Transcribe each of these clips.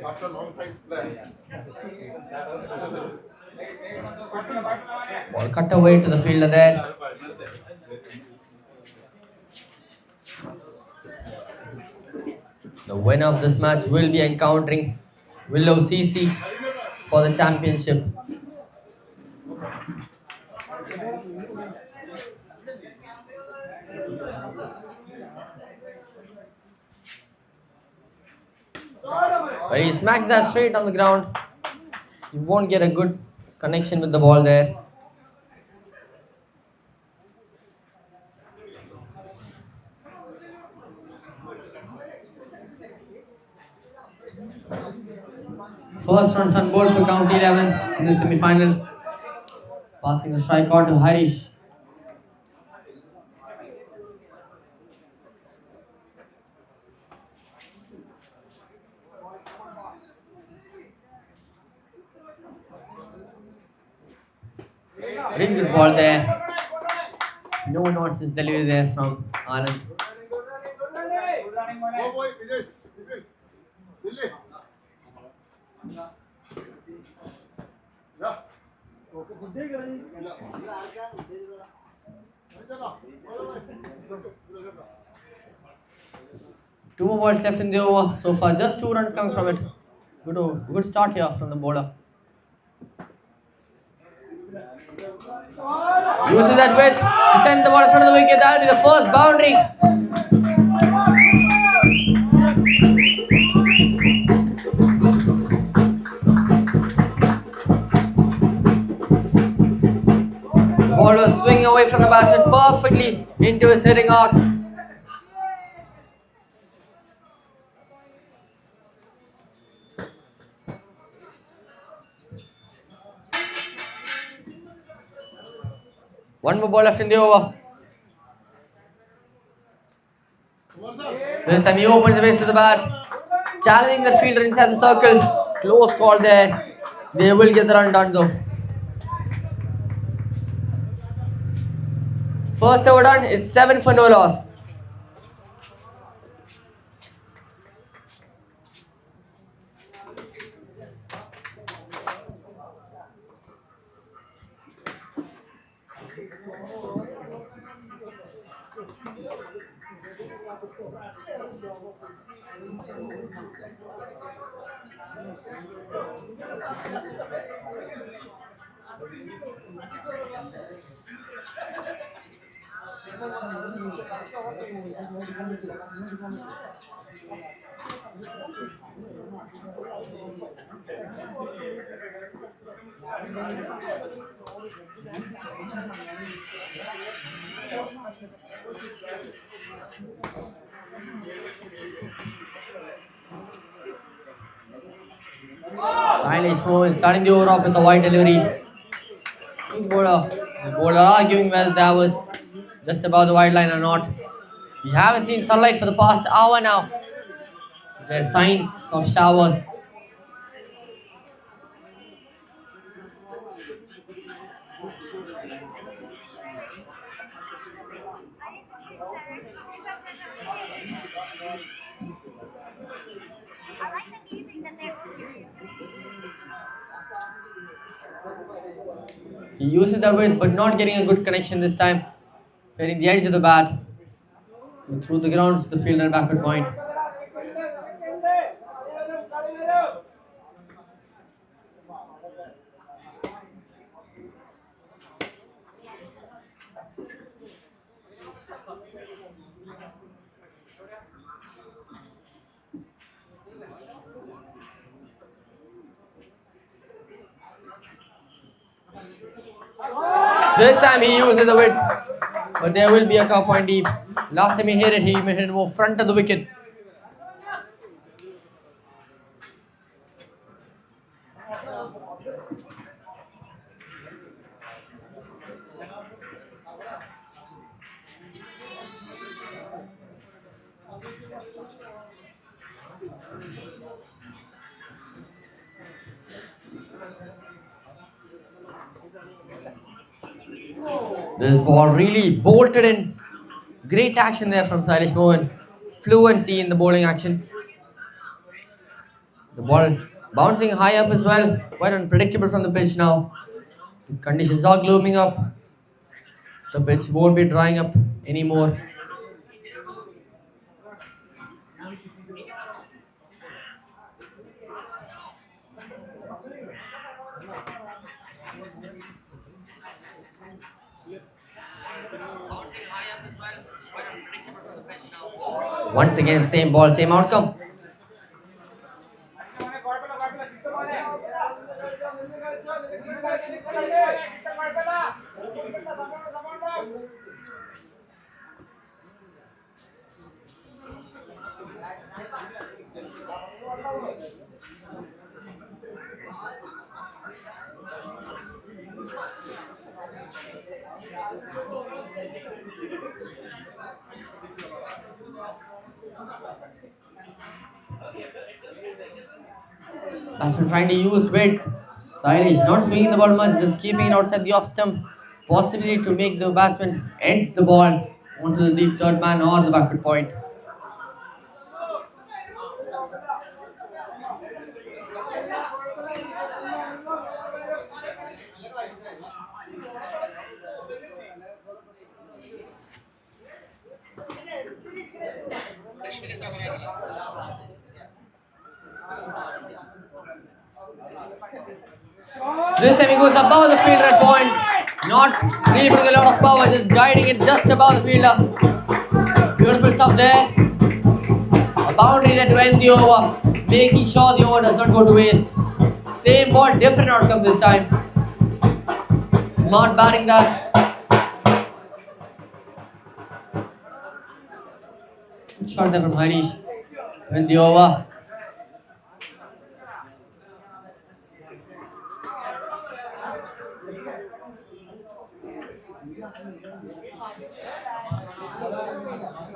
After a long time play. Ball cut away to the fielder there. The winner of this match will be encountering Willow CC for the championship. But he smacks that straight on the ground. You won't get a good connection with the ball there. First runs on board for County 11 in the semi-final. Passing the strikeout to Harish. Really good ball there. No nonsense delivery there from Anand. Go boy, finish. Delhi. Yeah. Two more balls left in the over. So far, just 2 runs coming from it. Good start here from the bowler. Uses that width to send the ball in front of the wicket. That'll be the first boundary. The ball was swinging away from the batsman perfectly into his hitting arc. One more ball left in the over. This time he opens the base to the bat, challenging the fielder inside the circle. Close call there. They will get the run done though. First over done, it's 7 for no loss. Silence movement, starting the over off with a wide delivery. The bowler arguing whether that was just above the wide line or not. We haven't seen sunlight for the past hour now. There are signs of showers. He uses the width but not getting a good connection this time. Hitting the edge of the bat. Through the ground to the fielder backward point. This time he uses the width, but there will be a cow point deep. Last time he hit it more front of the wicket. This ball really bolted in. Great action there from Sailesh Mohan. Fluency in the bowling action. The ball bouncing high up as well. Quite unpredictable from the pitch now. The conditions are glooming up. The pitch won't be drying up anymore. Once again, same ball, same outcome. Batsman trying to use weight. Sailesh not swinging the ball much, just keeping it outside the off stump. Possibility to make the batsman ends the ball onto the deep third man or the backward point. This time he goes above the fielder at point. Not really putting a lot of power, just guiding it just above the fielder. Beautiful stuff there. A boundary that went the over, making sure the over does not go to waste. Same ball, different outcome this time. Smart batting that. Good shot there from Harish. Went the over.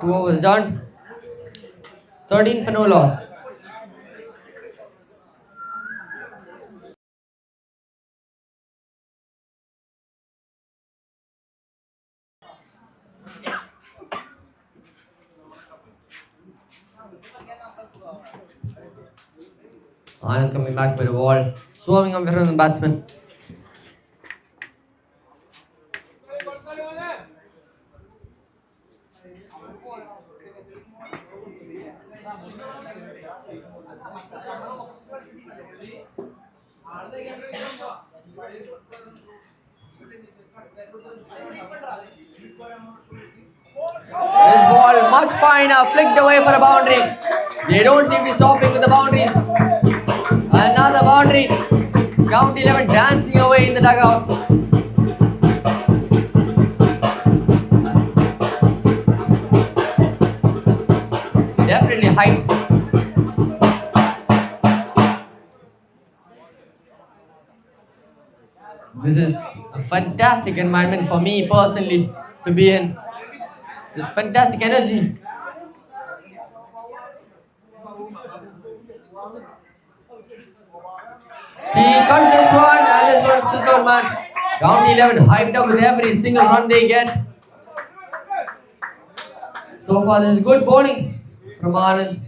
Two overs done. 13 for no loss. Anand coming back with a ball, swarming away from the batsman. This ball much finer, flicked away for a boundary. They don't seem to be stopping with the boundaries. Another boundary. County 11 dancing away in the dugout. Definitely hype. This is a fantastic environment for me personally to be in. This fantastic energy. He cuts this one and this one's still third man. County 11 hyped up with every single run they get. So far this is good bowling from Anand.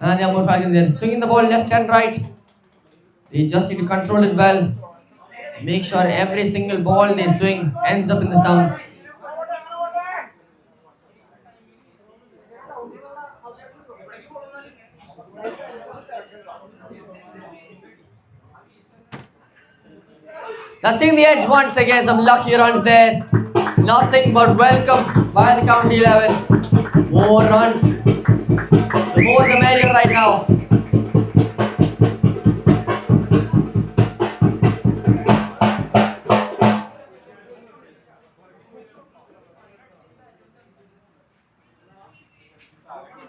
And the Amur Falcons, they're swinging the ball left and right. They just need to control it well. Make sure every single ball they swing ends up in the stumps. Dusting the edge once again, some lucky runs there. Nothing but welcome by the County 11. More runs. The more the merrier right now.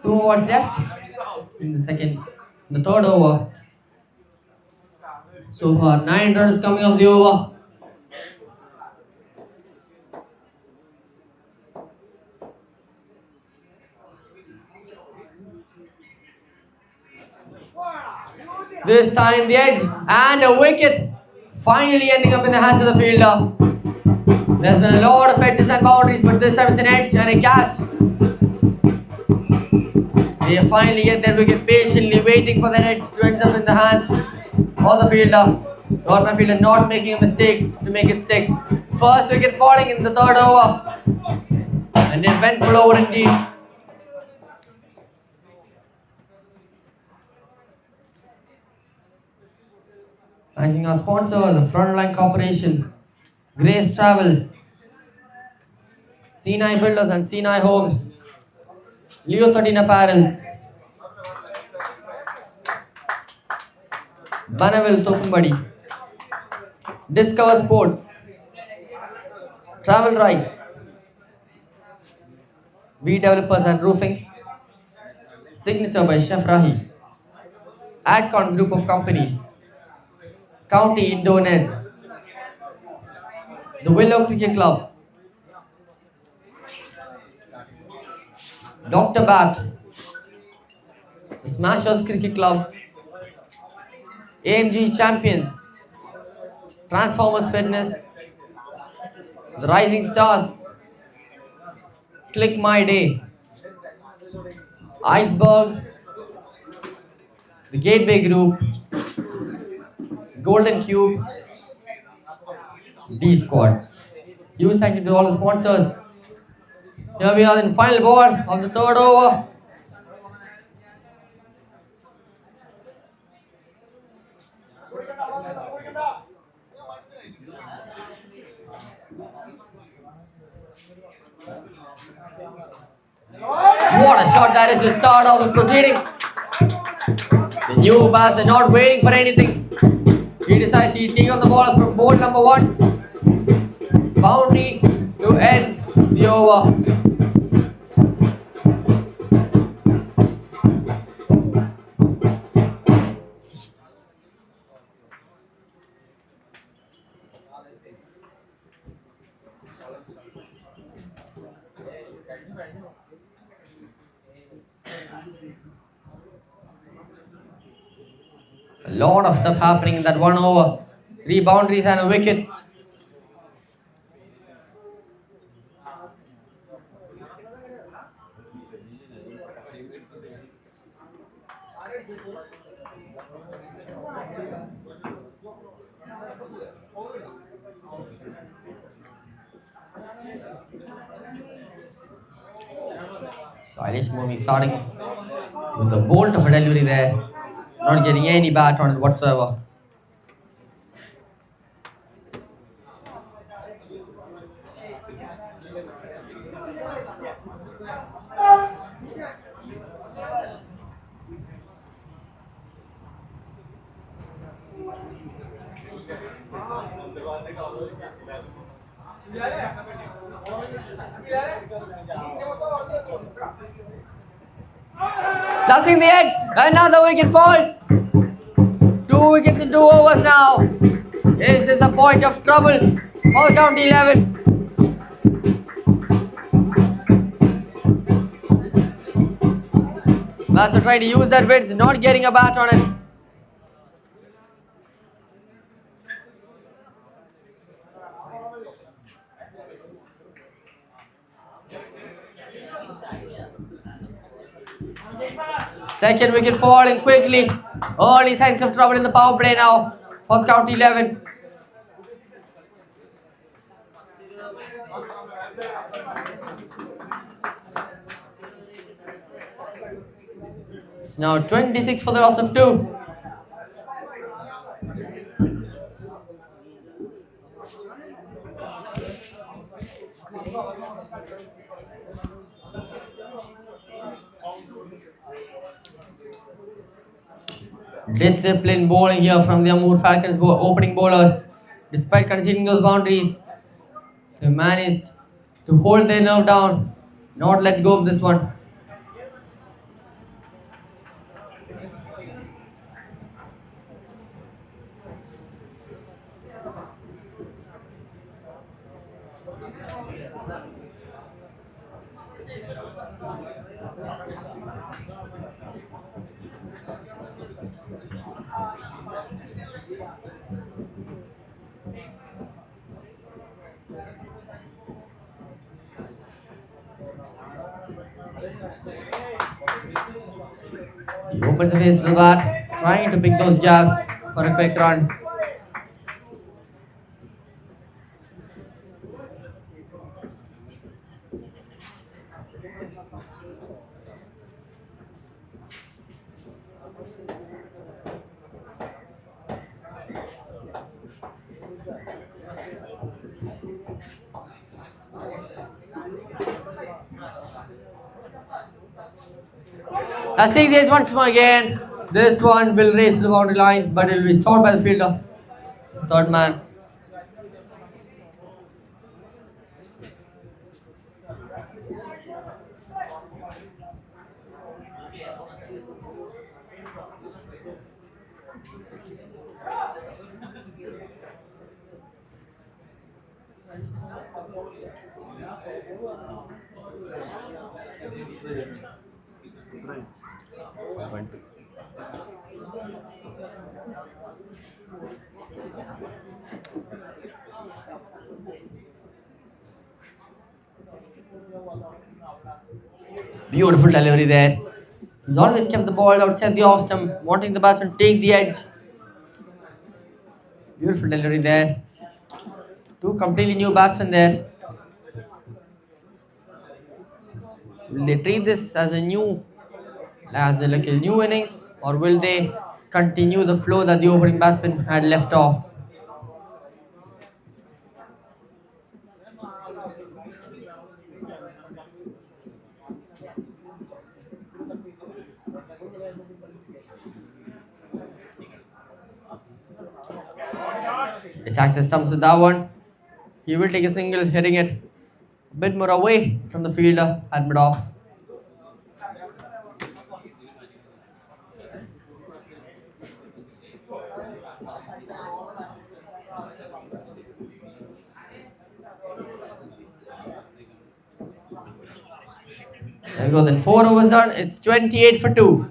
Two overs left in the third over. So far, 9 runs coming off the over. This time the edge and a wicket, finally ending up in the hands of the fielder. There's been a lot of edges and boundaries, but this time it's an edge and a catch. They finally get their wicket, patiently waiting for the edge to end up in the hands of the fielder. Norman fielder not making a mistake to make it stick. First wicket falling in the third over. An eventful over indeed. Thanking our sponsor, the Frontline Corporation, Grace Travels, C9 Builders and C9 Homes, Leo 13 Apparels, Banaville Tokumbadi, Discover Sports, Travel Rights, V Developers and Roofings, Signature by Chef Rahi, Adcon Group of Companies, County Indoor Nets, the Willow Cricket Club, Dr. Bat, the Smashers Cricket Club, AMG Champions, Transformers Fitness, the Rising Stars, Click My Day, Iceberg, the Gateway Group, Golden Cube, D Squad. Huge thank you to all the sponsors. Here we are in the final ball of the third over. What a shot that is to start off the proceedings. The new bass is not waiting for anything. He decides he takes on the ball from ball number 1. Boundary to end the over. A lot of stuff happening in that 1 over. 3 boundaries and a wicket. Stylish moving, starting with a bolt of a delivery there. Not getting any bat on it whatsoever. Dusting the edge, another wicket falls. 2 wickets in 2 overs now. Is this a point of trouble for County 11? Master trying to use that width, not getting a bat on it. Second wicket falling quickly. Early signs of trouble in the power play now for County 11. It's now 26 for the loss of 2. Disciplined bowling here from the Amur Falcons opening bowlers. Despite conceding those boundaries, they managed to hold their nerve down, not let go of this one. He opens the face to the bat, trying to pick those jabs for a quick run. As takes the edge once more again. This one will race to the boundary lines, but it will be stopped by the fielder. Third man. Beautiful delivery there. He's always kept the ball outside the off stump, wanting the batsman to take the edge. Beautiful delivery there. Two completely new batsmen there. Will they treat this as a new innings, or will they continue the flow that the opening batsman had left off? Attacks the stumps with that one. He will take a single, hitting it a bit more away from the fielder at mid-off. There we go, then 4 overs done. It's 28 for 2.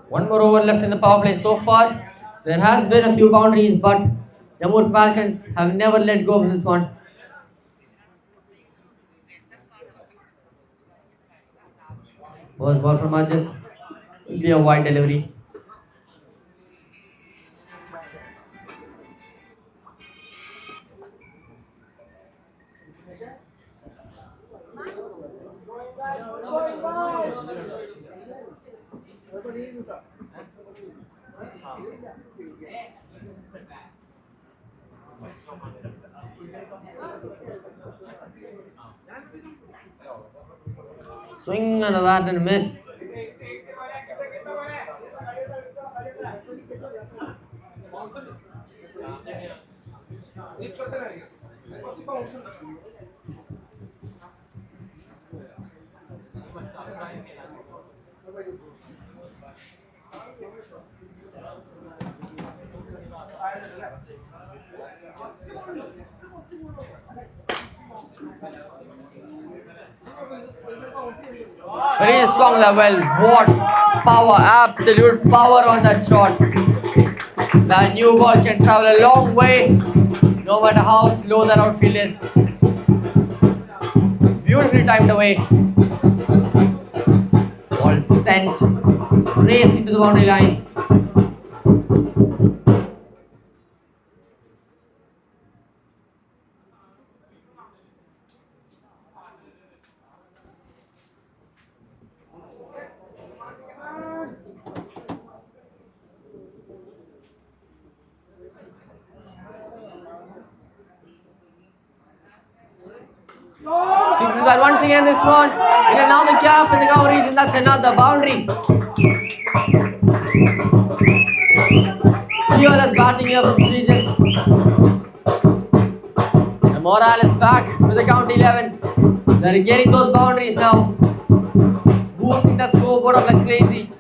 One more over left in the power play so far. There has been a few boundaries, but Amur Falcons have never let go of this one. First ball from Ajit will be a wide delivery. Swing on the bat and miss. But he swung that well. What power, absolute power on that shot. That new ball can travel a long way, no matter how slow that outfield is. Beautifully timed away. Ball sent, racing to the boundary lines. Sixes ball once again, this one in another gap in the cover region. That's another boundary. Fearless batting here from this region. Morales back with the count 11. They're getting those boundaries now. Boosting that scoreboard up like crazy.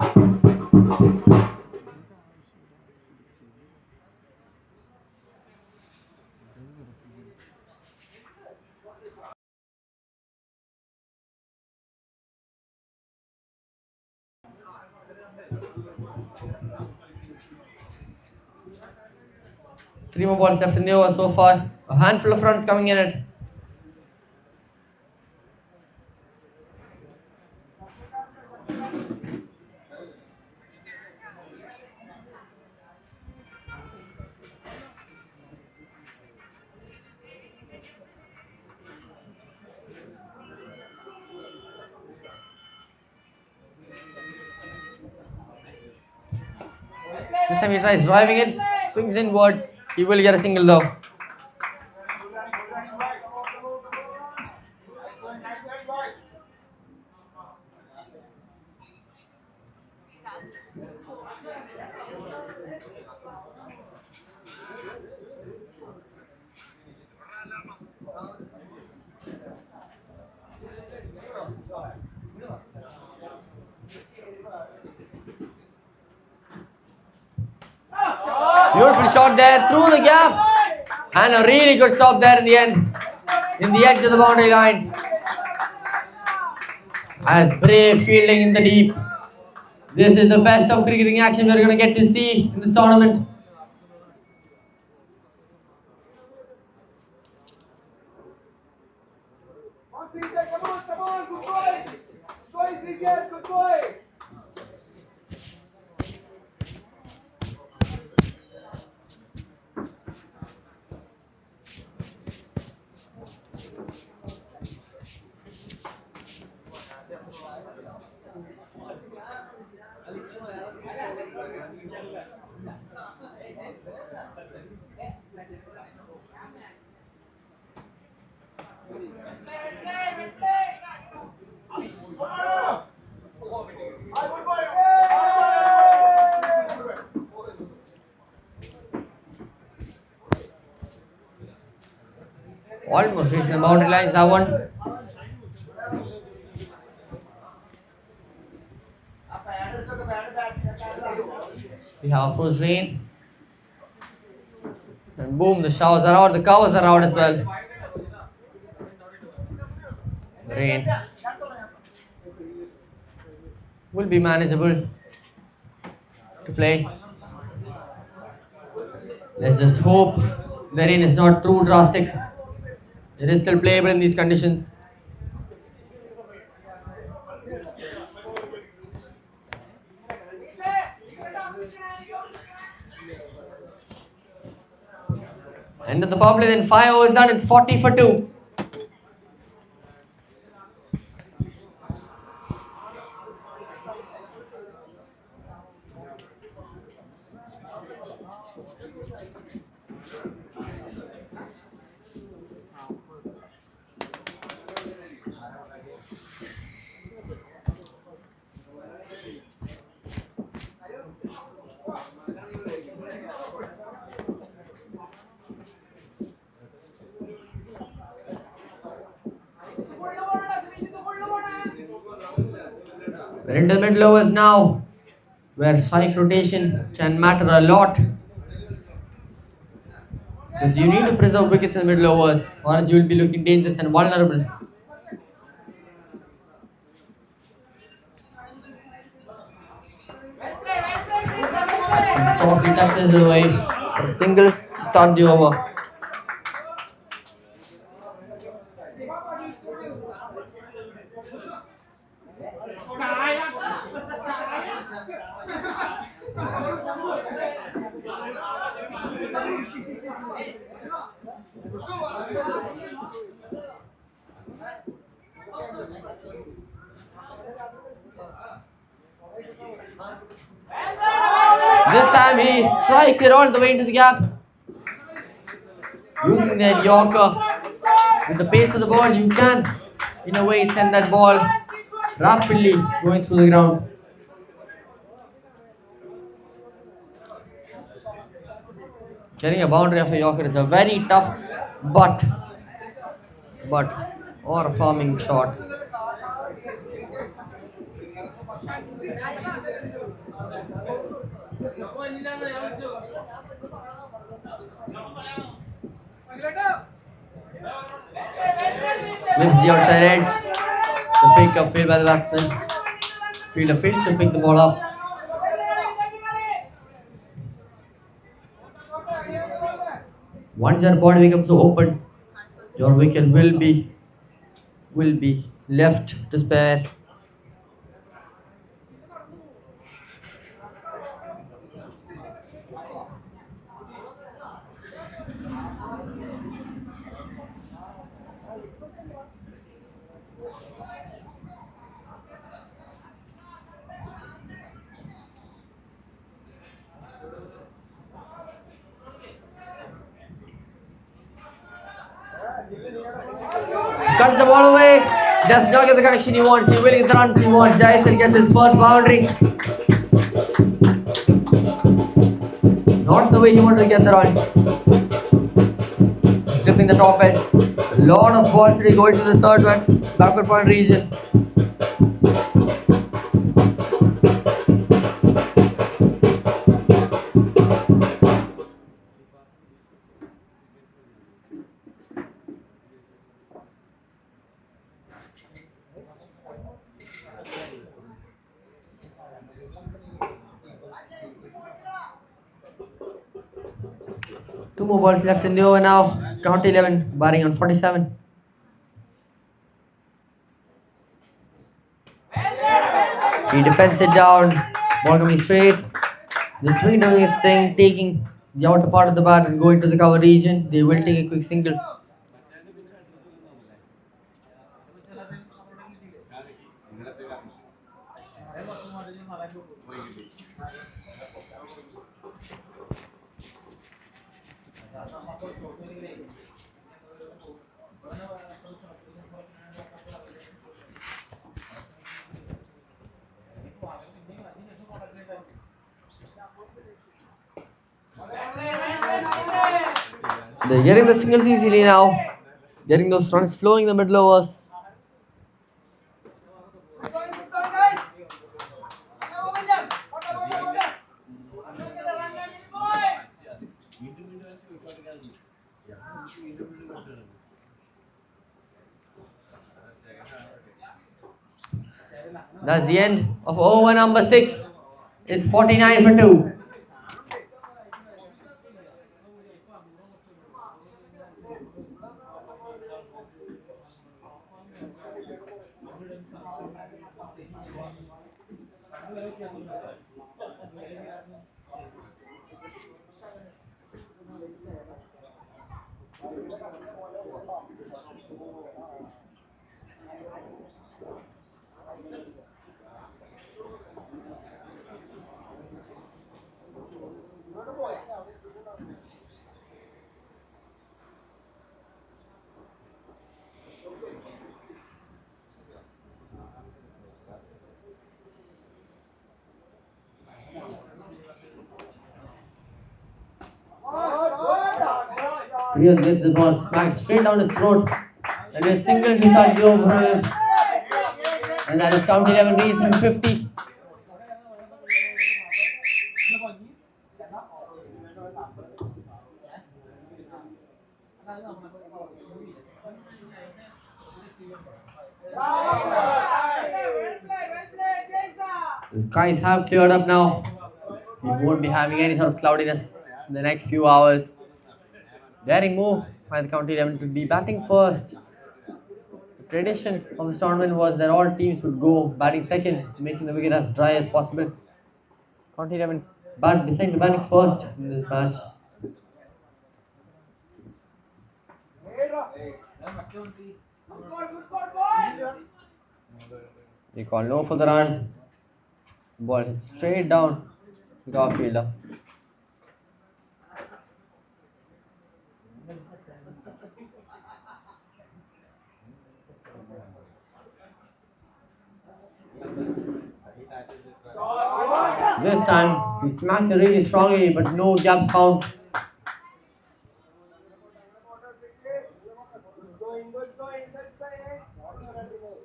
Three more balls left in the over so far. A handful of runs coming in it. This time he tries driving it, swings inwards. He will get a single though. Beautiful shot there through the gap. And a really good stop there in the end. In the edge of the boundary line. As brave fielding in the deep. This is the best of cricketing action we're going to get to see in this tournament. Come on, good boy. Good boy, good boy. Almost reaching the boundary lines, that one. We have approach rain. And boom, the showers are out, the covers are out as well. Rain will be manageable to play. Let's just hope the rain is not too drastic. It is still playable in these conditions. End of the power play, then 5 overs done, it's 40 for 2. We're into the middle overs now, where strike rotation can matter a lot. Because you need to preserve wickets in the middle overs, or else you will be looking dangerous and vulnerable. And softly touches it away for a single to start the over. This time he strikes it all the way into the gaps. Using that Yorker. With the pace of the ball, you can, in a way, send that ball rapidly going through the ground. Getting a boundary of a Yorker is a very tough but but or a farming shot. Whips the outside edge. The pick up field by the batsman. Fielder fails to pick the ball up. Once your body becomes open, your wicket will be left to spare. Cuts the ball away. Does not get the connection he wants. He will get the runs he wants. Jaisal gets his first boundary. Not the way he wanted to get the runs. Stripping the top ends. A lot of balls today going to the third one. Backward point region. Two more balls left in the over now. Count 11, batting on 47. He defends it down. Ball coming straight. The swing doing his thing, taking the outer part of the bat and going to the cover region. They will take a quick single. They're getting the singles easily now. Getting those runs flowing in the middle overs. That's the end of over number 6. It's 49 for 2. Real gets the ball smacked straight down his throat. And a single hit go over him. And that is count 11 reads him 50. The skies have cleared up now. We won't be having any sort of cloudiness in the next few hours. Daring move by the county 11 to be batting first. The tradition of this tournament was that all teams would go batting second, making the wicket as dry as possible. County 11 deciding to batting first in this match. They call no for the run. Ball hit straight down to the off-fielder. This time, he smacks it really strongly, but no gap found. Going, good going.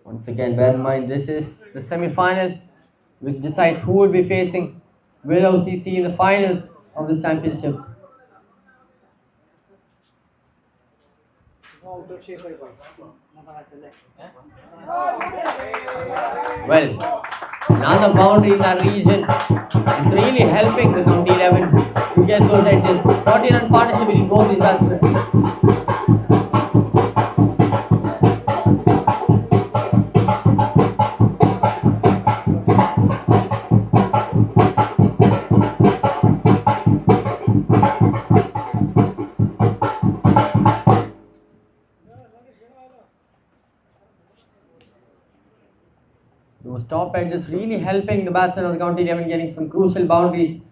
Once again, bear in mind this is the semi-final, which decides who will be facing Will OCC in the finals of the championship. Well, another boundary in that region is really helping the County 11 to get those edges. 40-run partnership between both these batsmen. Those top edges really helping the batsmen of the County 11 getting some crucial boundaries.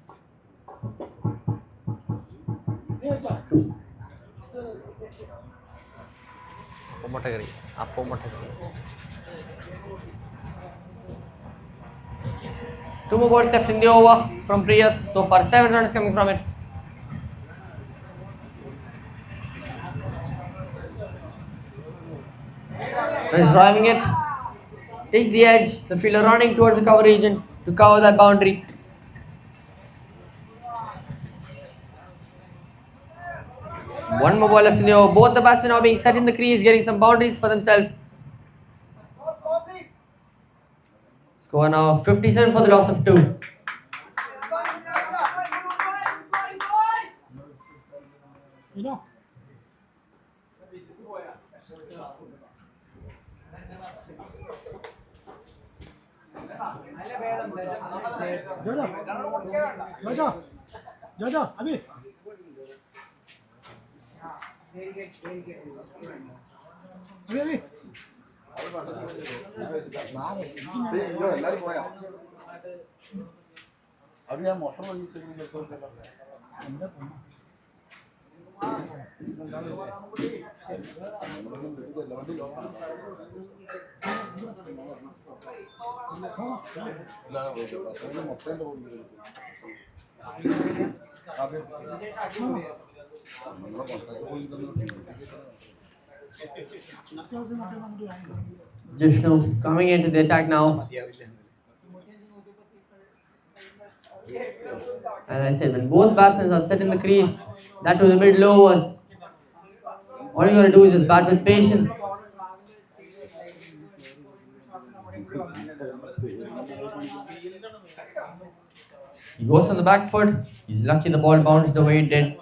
Two more balls left in the over from Priya. So far 7 runs coming from it. So he's driving it. Takes the edge. The fielder running towards the cover region to cover that boundary. One more ball left in the over. Both the batsmen now being set in the crease, getting some boundaries for themselves. Score now 57 for the loss of 2. Jojo, Abi. Abi. എല്ലാരും പോയാ അത് ഞാൻ മൊത്തം Jishnu coming into the attack now. As I said, when both batsmen are set in the crease, that to the middle overs, all you gotta do is just bat with patience. He goes on the back foot. He's lucky the ball bounced the way it did.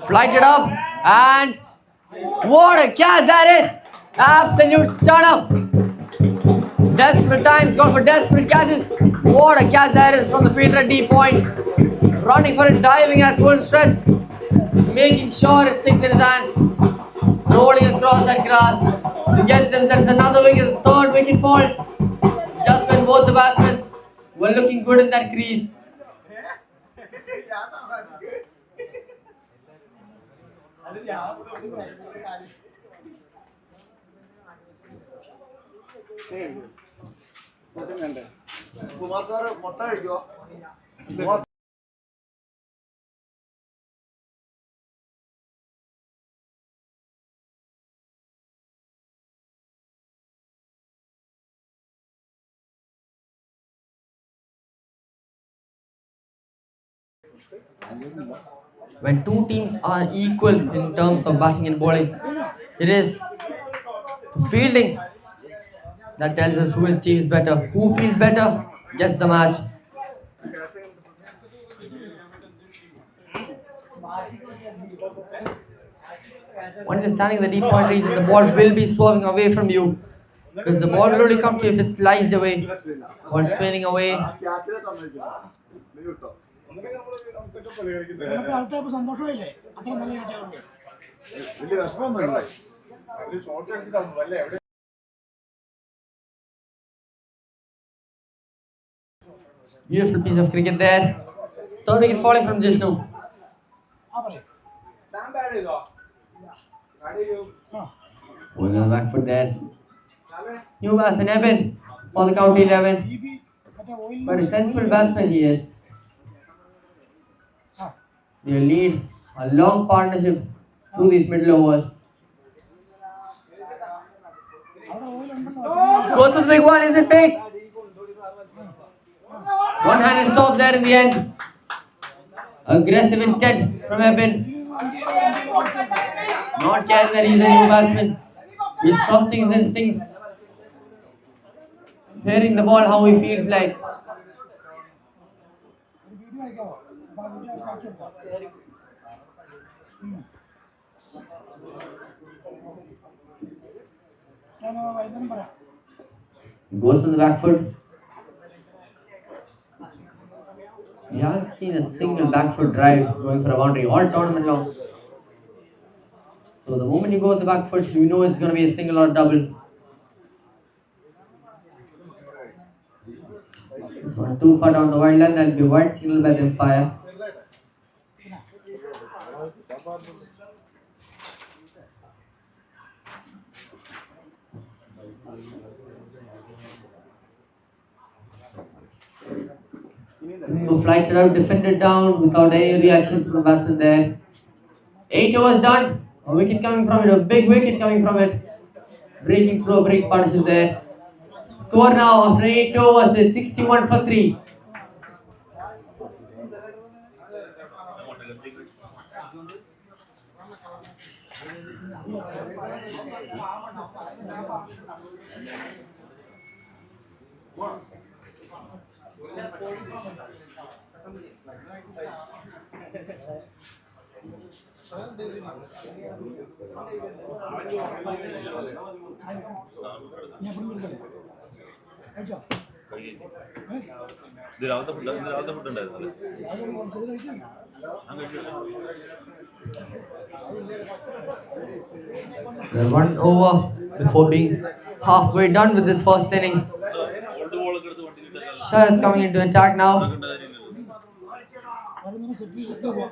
Flight it up, and what a catch that is! Absolute stunner! Desperate times call for desperate catches. What a catch that is from the fielder at deep point. Running for it, diving at full stretch, making sure it sticks in his hands, rolling across that grass to get themselves another wicket. The third wicket falls just when both the batsmen were looking good in that crease. Kumar sir മുട്ട കഴിക്കുവോ When two teams are equal in terms of batting and bowling, it is the fielding that tells us who his team is better. Who feels better gets the match. Once you're standing in the deep point region, the ball will be swerving away from you, because the ball will only come to you if it sliced away or swinging away. സന്തോഷമായില്ലേ അത്ര നല്ല കാഴ്ചകളുണ്ട് വലിയ വിഷമമൊന്നുമില്ല Beautiful piece of cricket there. Third wicket falling from Jishnu. ആ പറയും Sam bad ചെയ്തോ? അടിയോ? ആ Going on the back foot there. Sam New batsman Eben for the county 11. ഈ B മറ്റേ oil But a sensible batsman he is. ആ They lead a long partnership through these middle overs. അവിടെ oil ഉണ്ടല്ലോ Goes to the big one, is it big? One handed stop there in the end. Aggressive intent from Eben. Not caring that he's a new batsman. He's trusting his instincts. Hearing the ball how he feels like. ഒരു video അയക്കാവോ അപ്പോൾ ആ video കാണിച്ചു കൊടുക്കാം ഞാൻ വൈകുന്നേരം പറയാം Goes to the back foot. We haven't seen a single back foot drive going for a boundary all tournament long. So the moment you go with the back foot, you know it's going to be a single or double. This one too far down the wild line. That'll be wide signal by the umpire. No flight should have defended down without any reaction from the batsman there. 8 overs done. A wicket coming from it, a big wicket coming from it. Breaking through a break partnership there. Score now after 8 overs is 61 for 3. ഞാൻ പിടിക്കല്ലേ അയച്ചോ ഇത് രാവിലത്തെ food ഉണ്ടായിരുന്നത് ചെയ്ത് കഴിക്കാം We're 1 over before being halfway done with this first innings. Old ബോളൊക്കെ എടുത്ത് വണ്ടി കിട്ടാൻ Sharad coming into attack now. അവിടെ സെറ്റ് ചെയ്ത് പോവാം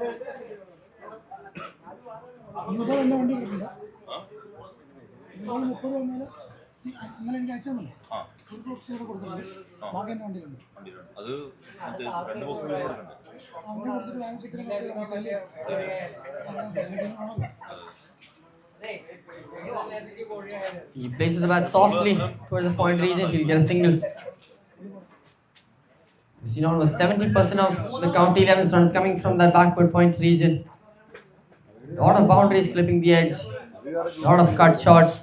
ഇങ്ങോട്ട് എൻ്റെ വണ്ടി കിട്ടില്ല ഇങ്ങോട്ട് 30 വന്നാൽ ഇന്നലെ എനിക്ക് അയച്ചതല്ലേ ആ ഒരു ക്ലോക്ക് ചെയ്ത് കൊടുത്തിട്ടുണ്ട് ബാക്കി എൻ്റെ വണ്ടിയിലുണ്ട് വണ്ടിയിലുണ്ട് അത് മറ്റേ രണ്ട് ബോക്സ് കൊടുക്കണ്ടേ അവിടെ കൊടുത്തിട്ട് വാങ്ങി സെറ്റിൽ സെല് ചെയ്യാം He places the bat softly towards the point region. He'll get a single. You see almost 70% of the county 11's runs coming from that backward point region. Lot of boundaries clipping the edge. Lot of cut shots.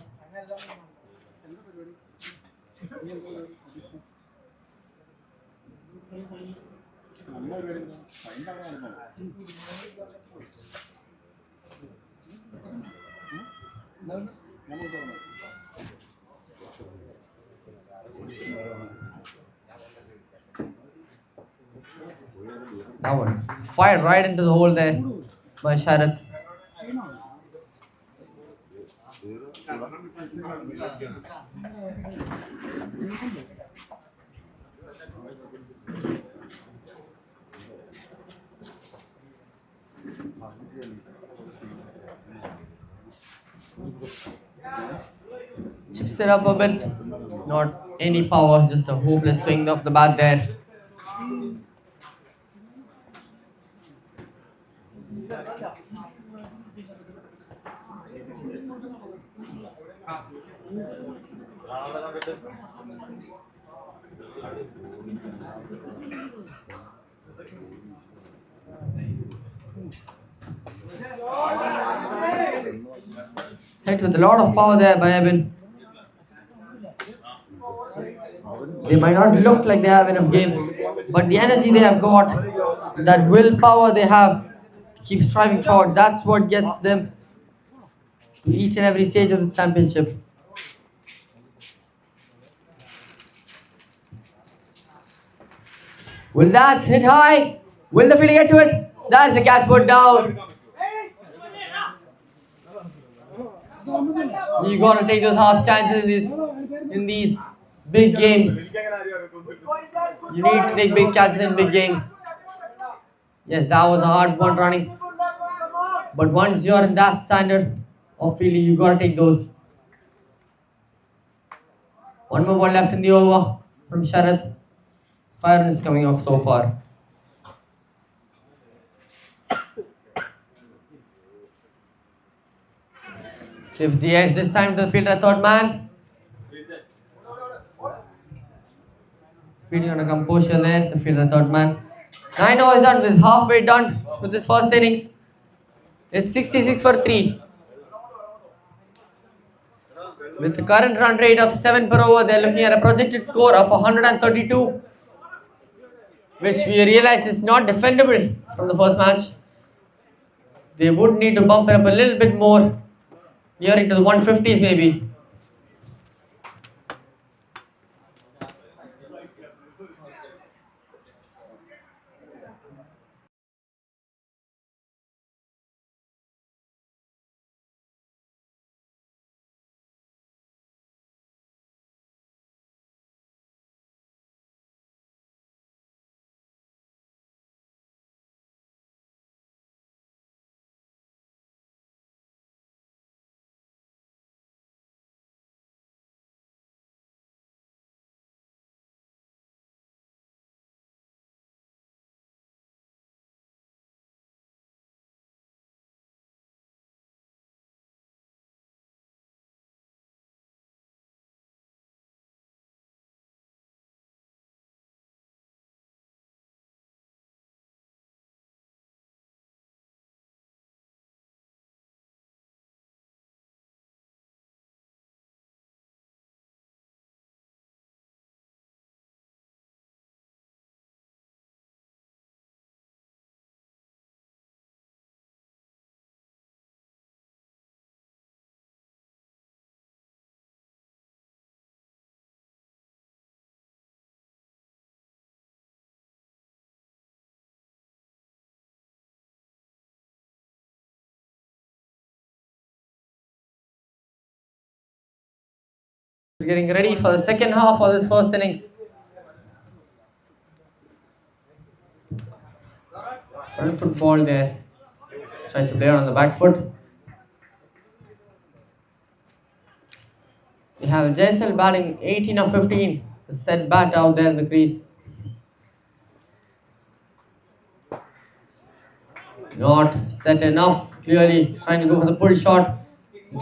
That one fired right into the hole there by Sharad. Chips it up a bit. Not any power, just a hopeless swing of the bat there. Hit with a lot of power there by Eben. They might not look like they have enough game, but the energy they have got, that willpower they have, keep striving forward. That's what gets them to each and every stage of the championship. Will that hit high? Will the fielder get to it? That's the catch put down. You gotta take those half chances in these big games. You need to take big chances in big games. Yes, that was a hard one running. But once you're in that standard of fielding, you gotta take those. One more ball left in the over from Sharath. 5 runs coming off so far. Clips the edge this time to the fielder, third man. Feeding on a composure there, the fielder, third man. 9 overs done with halfway done with this first innings. It's 66 for 3. With the current run rate of 7 per over, they're looking at a projected score of 132, which we realize is not defendable from the first match. They would need to bump it up a little bit more, nearing to the 150s maybe. We're getting ready for the second half of this first innings. Front foot ball there. Tries to play on the back foot. We have JSL batting 18 of 15. The set bat out there in the crease. Not set enough, clearly trying to go for the pull shot.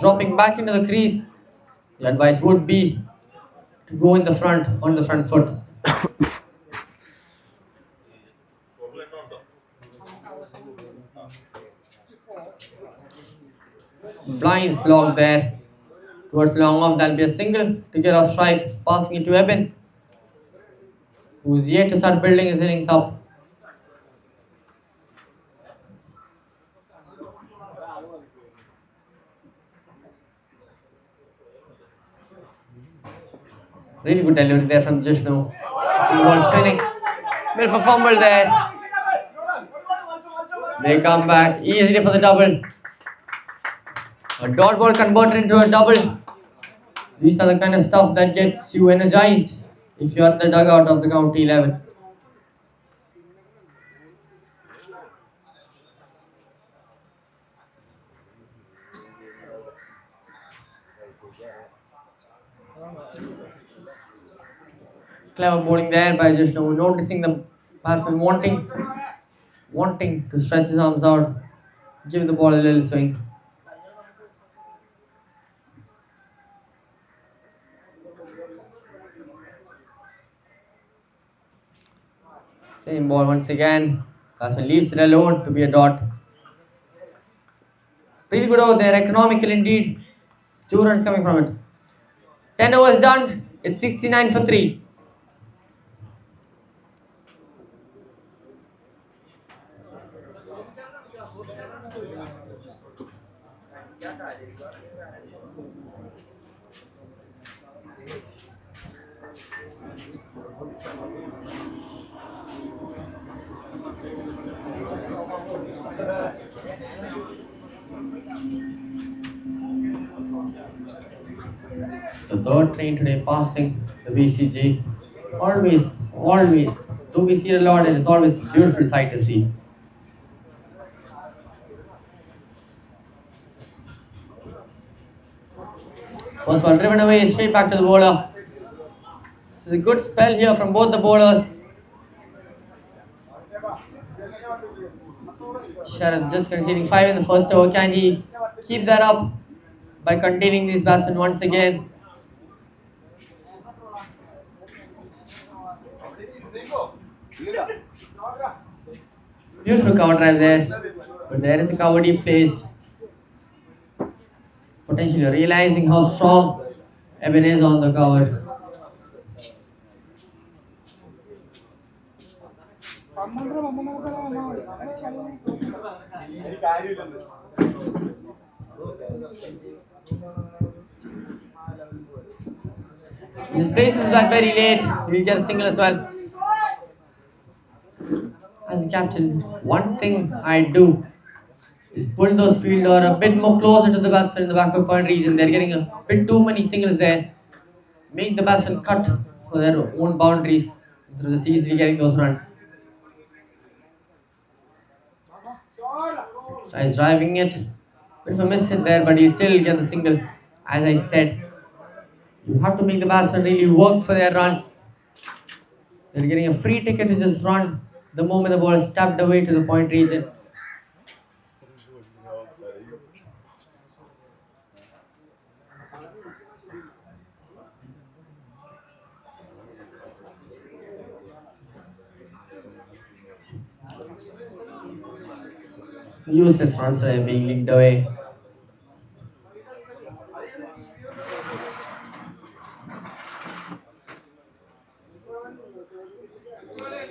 Dropping back into the crease. The advice would be to go in the front, on the front foot. Blind slog there. Towards long off, that'll be a single to get off strike, passing it to Eben, who's yet to start building his innings up. Really good delivery there from Jishnu. The ball spinning. Bit of a fumble there. They come back easily for the double. A dot ball converted into a double. These are the kind of stuff that gets you energized if you are at the dugout of the county 11. Clever bowling there by Jishnu, noticing the batsman wanting to stretch his arms out, give the ball a little swing. Same ball once again. Batsman leaves it alone to be a dot. Really good over there, economical indeed. It's 2 runs coming from it. 10 overs done. It's 69 for 3. The third train today passing the VCG. Always, though we see it a lot, it is always a beautiful sight to see. First ball driven away, straight back to the bowler. This is a good spell here from both the bowlers. Sharad just conceding 5 in the first over. Can he keep that up by containing these batsmen once again? Beautiful cover drive there, but there is a cover deep placed. Potentially realizing how strong Evan is on the cover. His place is back very late. He'll get a single as well. As a captain, one thing I do is pull those fielder a bit more closer to the batsman in the backward point region. They're getting a bit too many singles there. Make the batsman cut for their own boundaries instead of just easily getting those runs. So he's driving it. Bit of a miss hit there, but he'll still get the single. As I said, you have to make the batsmen really work for their runs. They're getting a free ticket to just run the moment the ball is tapped away to the point region. Useless runs are being linked away.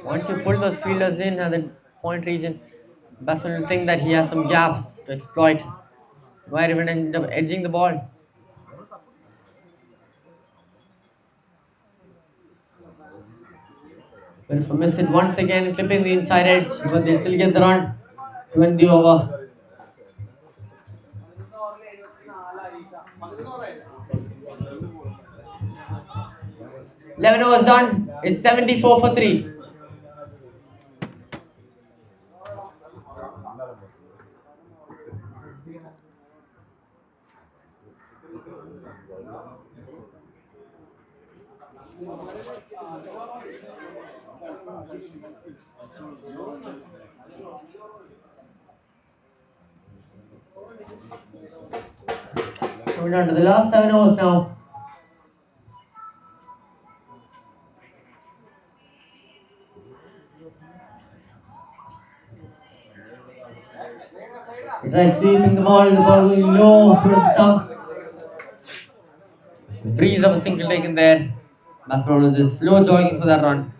Once you pull those fielders in at the point region, batsman will think that he has some gaps to exploit. Might even end up edging the ball. But if I miss it once again, clipping the inside edge, but they'll still get the run to end the over. Eleven overs done. It's 74 for 3. Coming down to the last 7 overs now. He tries sweeping the ball going low, put the stumps. The breeze of a single taken there. Batsman was just slow jogging for that run.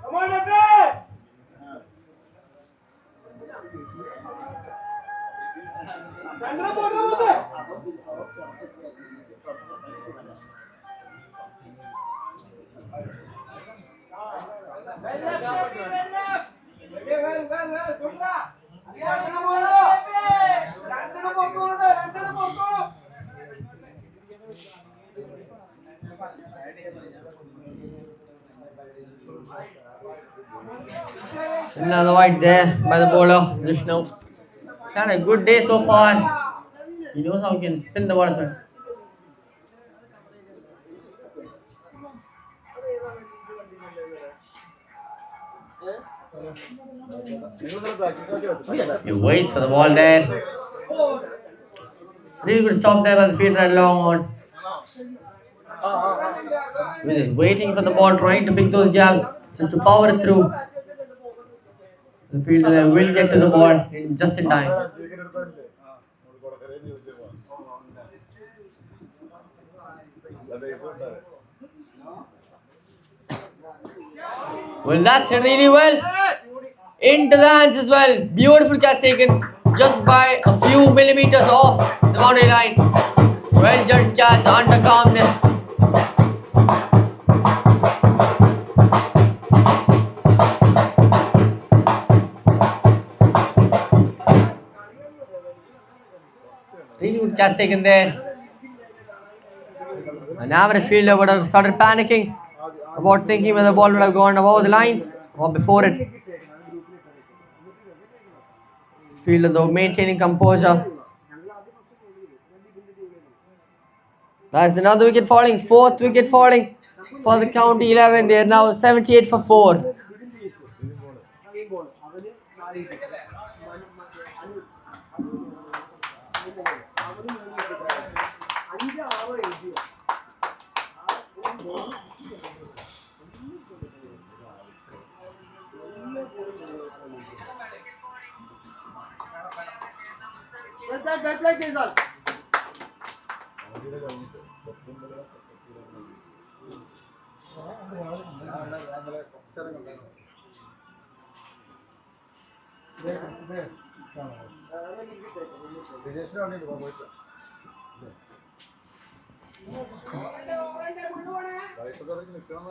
Come on, Abhay! Chandra, ball there. Well left. Well, Chandra. Chandra ball. Another wide there by the bowler, Vishnu. He's had a good day so far. He knows how he can spin the ball as well. He waits for the ball there. Really good stop there by the fielder at long on. With it waiting for the ball, trying to pick those gaps just to power it through. The fielder there will get to the ball just in time. Well, that's it really well. Into the hands as well. Beautiful catch taken just by a few millimeters off the boundary line. Well judged catch under calmness. Really good catch taken there. An average fielder would have started panicking about thinking whether the ball would have gone above the lines or before it. Fielder though maintaining composure. That's another wicket falling. Fourth wicket falling for the county 11. They are now 78 for 4. വിജേഷിന് വേണ്ടിയിട്ട് പോയിട്ട് വൈകിട്ട് നിൽക്കണം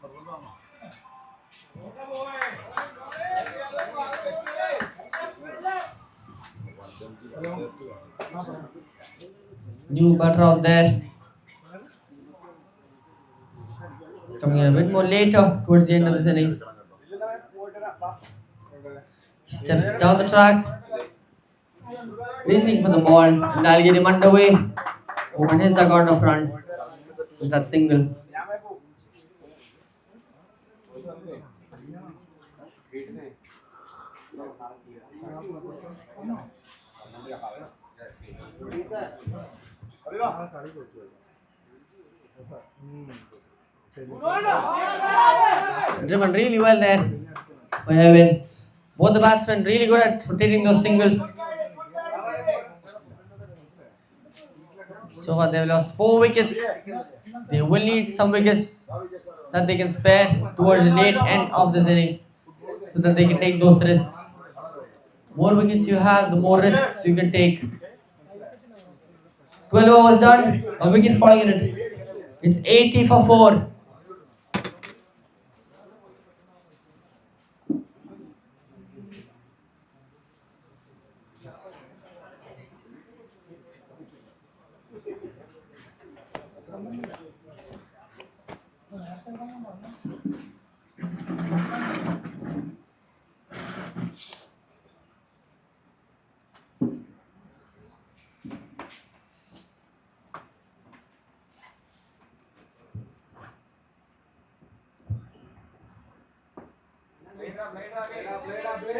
നിർബന്ധമാണോ? New batter out there. Coming in a bit more later towards the end of this innings. Steps down the track. Racing for the ball. And that'll get him underway. Open his account of runs with that single. Driven really well there by Evan. Both the batsmen really good at rotating those singles. So far they've lost 4 wickets. They will need some wickets that they can spare towards the late end of this innings so that they can take those risks. More wickets you have, the more risks you can take. 12 overs done, a wicket falling in it. It's 80 for 4.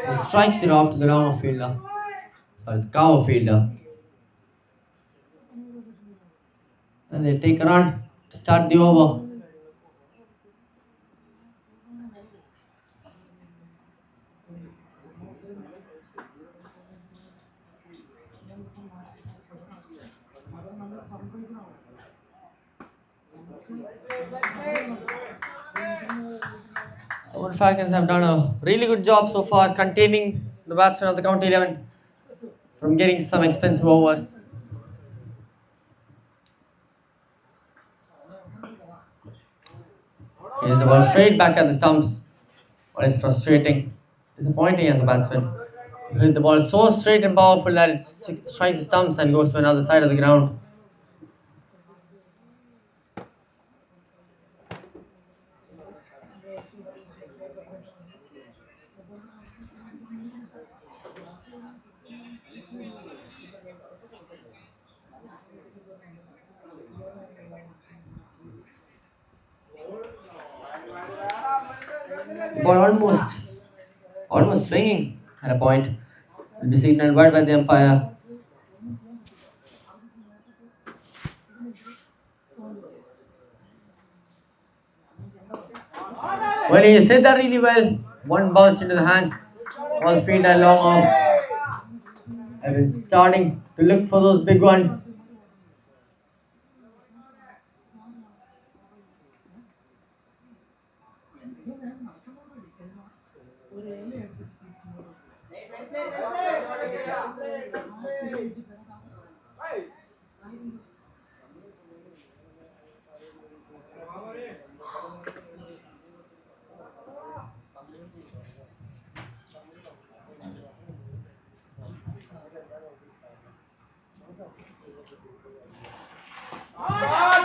He strikes it off to the long fielder. Sorry, the cover fielder. And they take a run to start the over. The Falcons have done a really good job so far containing the batsmen of the county 11 from getting some expensive overs. Here's the ball straight back at the stumps. Well, it's frustrating, disappointing as a batsman. You hit the ball so straight and powerful that it strikes the stumps and goes to another side of the ground. Ball almost swinging at a point. Will be signaled wide by the umpire. Well, he said that really well. One bounce into the hands. All fielder long off. I've been starting to look for those big ones.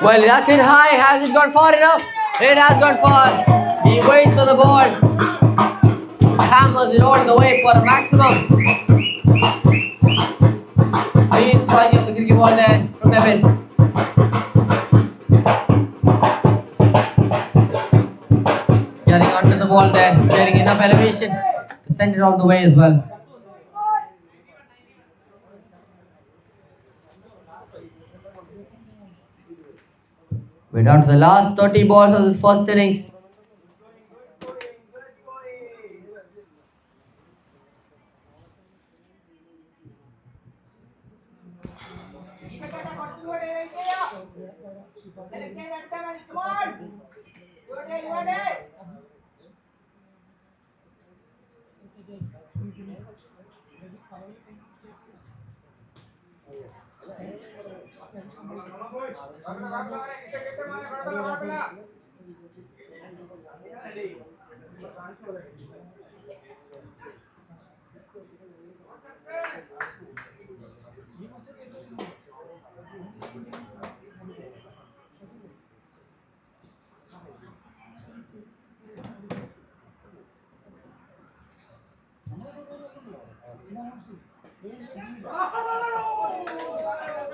Well, that's it high. Has it gone far enough? It has gone far. He waits for the ball. Hammers it all the way for a maximum. Clean striking the cricket ball there from Evan. Getting onto the ball there, getting enough elevation to send it all the way as well. We're down to the last 30 balls of this first innings.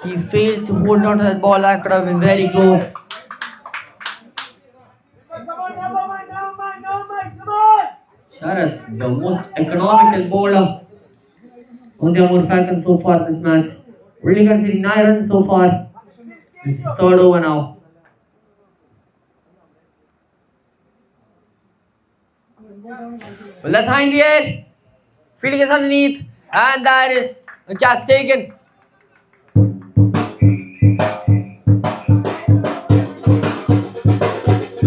He failed to hold on to that ball. That could have been very close. Sharath, the most economical bowler on the Amur Falcons so far in this match. Only conceding 9 runs so far. This is third over now. Well, that's high in the air. Fielding is underneath. And that is a catch taken.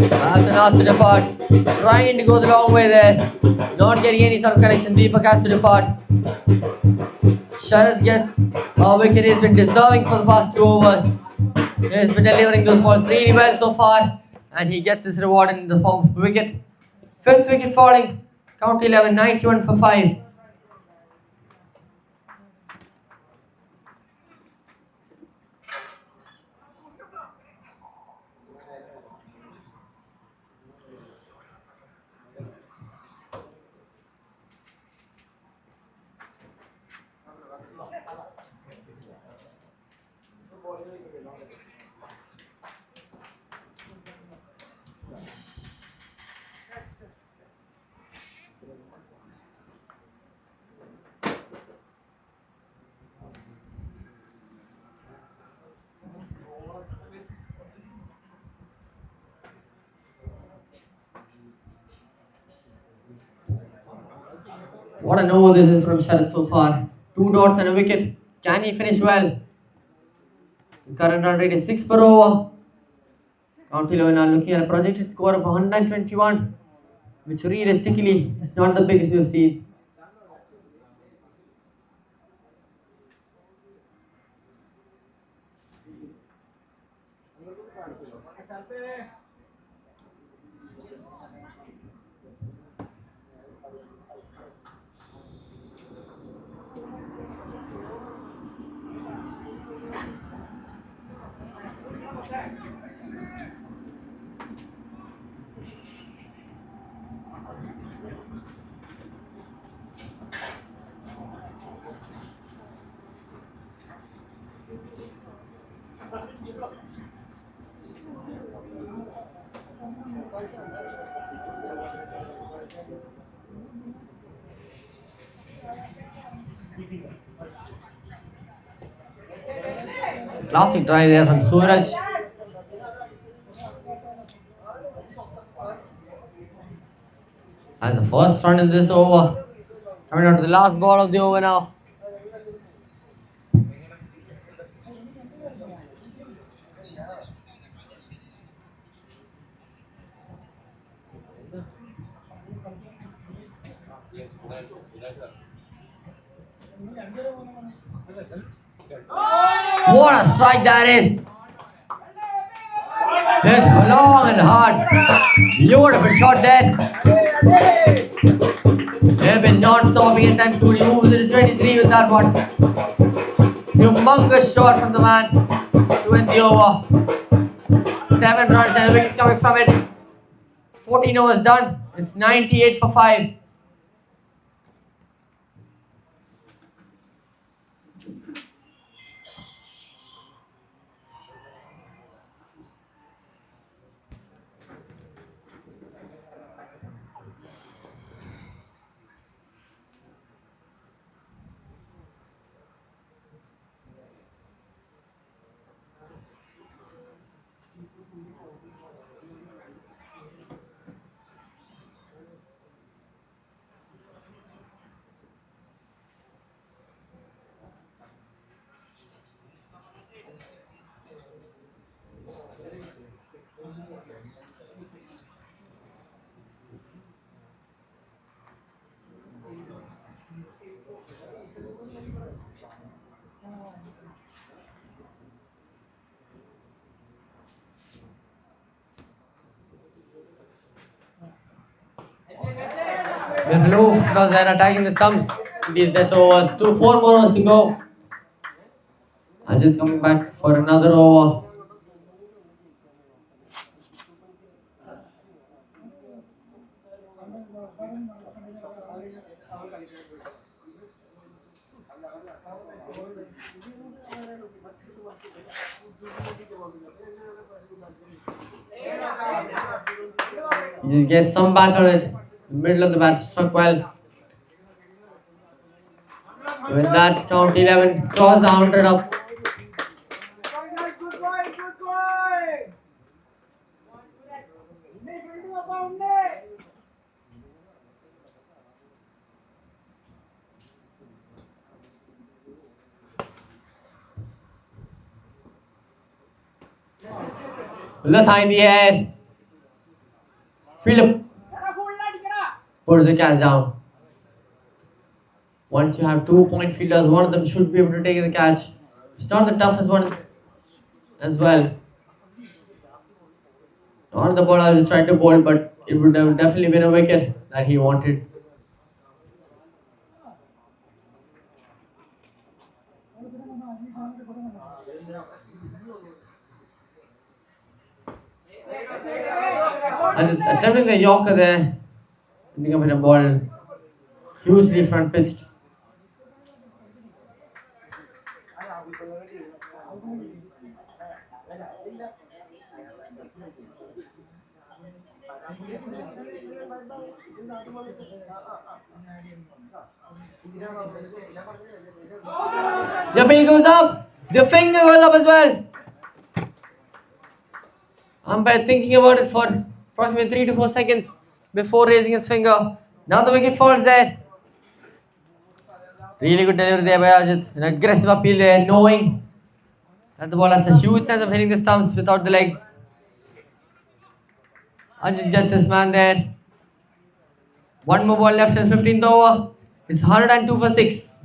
That's an ask to depart. Trying to go the long way there. Not getting any sort of connection. Deepak has to depart. Sharath gets a wicket. He's been deserving for the past 2 overs. He's been delivering those balls really well so far. And he gets his reward in the form of a wicket. 5th wicket falling. Count 11, 91 for 5. What an over this is from Sharath so far. 2 dots and a wicket. Can he finish well? The current run rate is 6 per over. Count 11 are looking at a projected score of 121, which realistically is not the biggest we've seen. Classic try there from Suraj. And the first run in this over. Coming on to the last ball of the over now. What a strike that is! Hit long and hard. Beautiful shot there. They've been non-stopping in time to moves into 23 with that one. Humongous shot from the man to end the over. 7 runs and a wicket coming from it. 14 overs done. It's 98 for 5. Beautiful move because they're attacking the stumps. It is that overs. 4 more overs to go. Ajit coming back for another over. He just gets some bat on it. The middle of the bat struck well. With that, count 11. Cross the 100 up. Good boy, good boy. Make it into a boundary. Let's high in the air. Philip puts the catch down. Once you have 2-point fielders, one of them should be able to take the catch. It's not the toughest one as well. Not the ball I was trying to bowl, but it would have definitely been a wicket that he wanted. And attempting the Yorker there, ending up in a ball hugely front pitched. The bill goes up, the finger goes up as well. Umpire thinking about it for approximately 3 to 4 seconds before raising his finger. Now the wicket falls there. Really good delivery there by Ajit. An aggressive appeal there, knowing that the ball has a huge chance of hitting the stumps without the legs. Ajit gets his man there. One more ball left in 15th over. It's 102 for 6.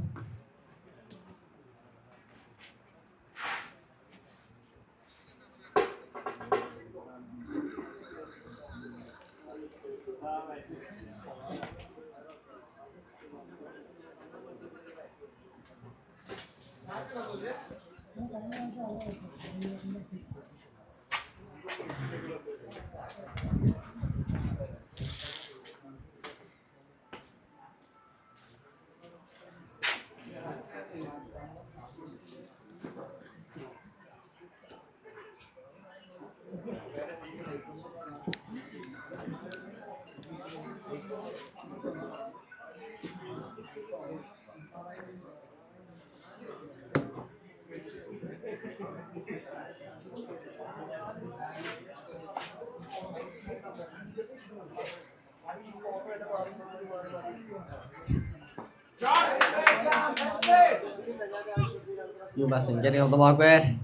You mustn't getting off the mark there.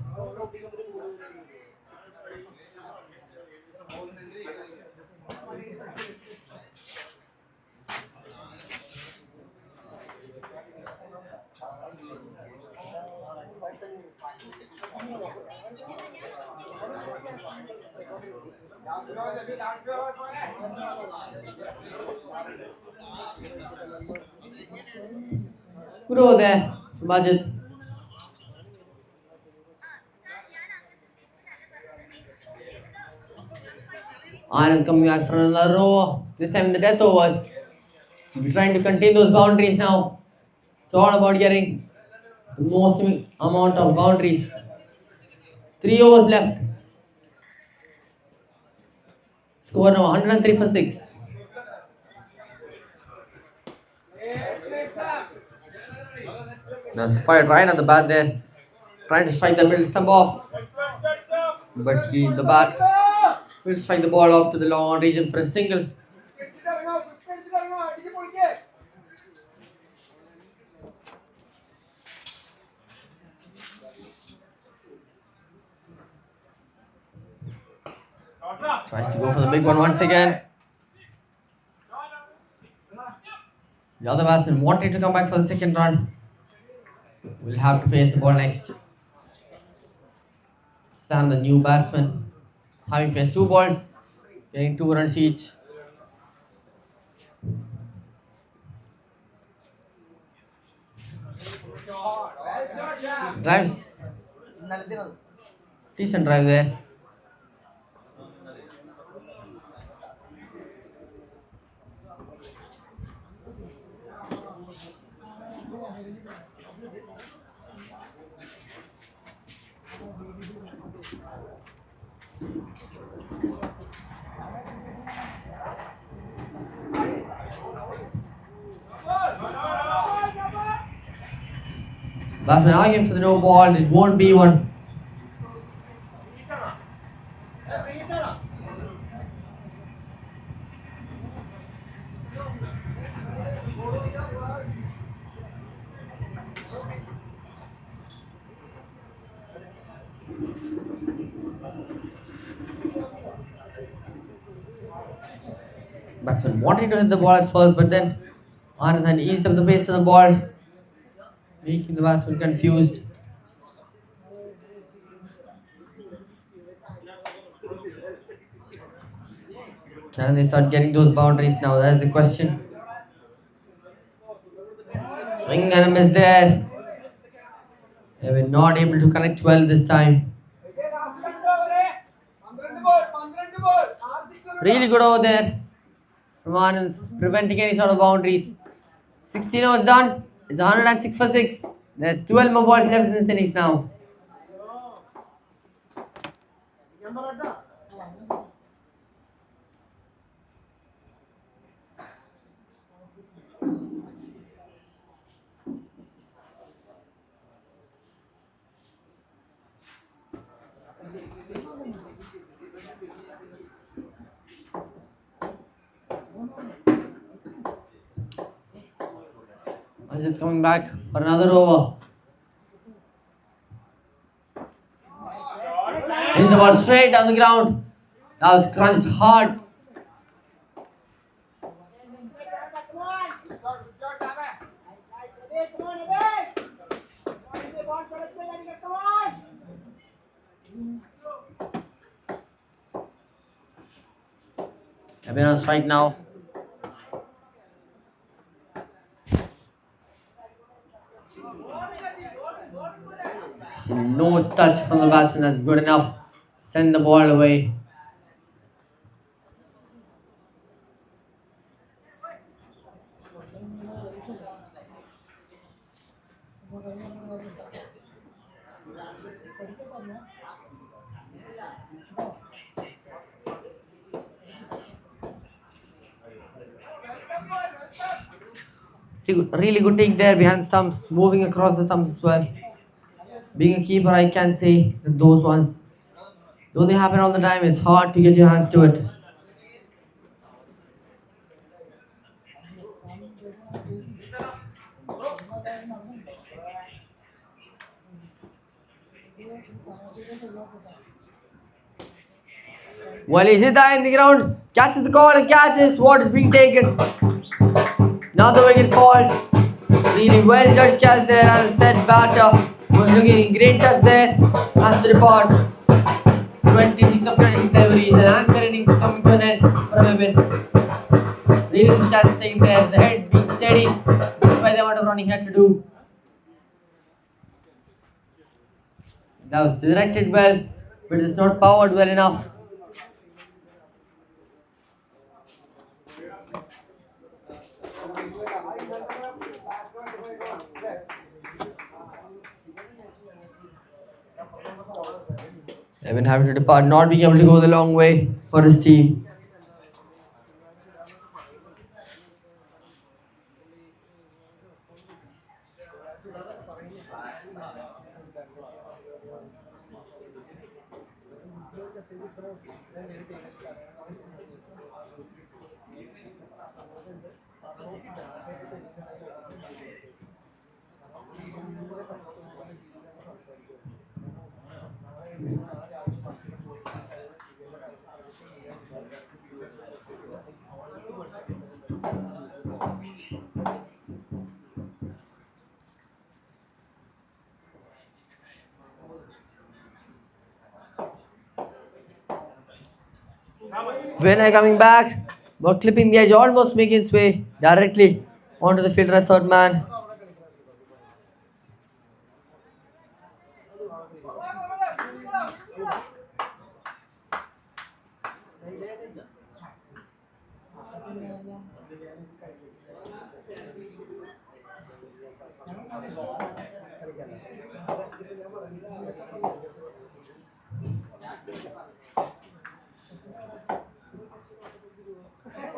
Good over there, Majid. Anand coming back for another row. This time in the death overs. We're trying to contain those boundaries now. It's all about getting the most amount of boundaries. 3 overs left. Score now 103 for 6. That's fired right at the bat there. Trying to strike the middle stump off. But the bat will strike the ball off to the long region for a single. Tries to go for the big one once again. The other batsman wanting to come back for the second run. Will have to face the ball next. Sam, the new batsman, having faced 2 balls, getting 2 runs each. Drives. Decent drive there. Batsman arguing for the no ball. It won't be one. Batsman wanting to hit the ball at first, but then Anand eased up the pace of the ball, making the batsman confused. Can they start getting those boundaries now? That's the question. Swing and a miss there. They were not able to connect well this time. Really good over there from Anand, preventing any sort of boundaries. 16 overs done. It's 106 for 6. There's 12 more balls left in this innings now. Is it coming back for another over? He's the ball straight down the ground. That was crunched hard. Kevin on strike now. No touch from the batsman, that's good enough. Send the ball away. Really good take there behind stumps, moving across the stumps as well. Being a keeper, I can say that those ones, though they happen all the time, it's hard to get your hands to it. Well, is it there in the ground? Catches the call and catches what is being taken. Now the wicket falls. Really well judged catch there, and set batter was looking in great touch there. As the report, 26 of 26 deliveries, and anchor innings coming to an end for Vipin. Really good catch taken there, the head being steady despite the amount of running he had to do. That was directed well, but it's not powered well enough. Even having to depart, not being able to go the long way for his team. When coming back, but clipping the edge, almost making its way directly onto the fielder at third man.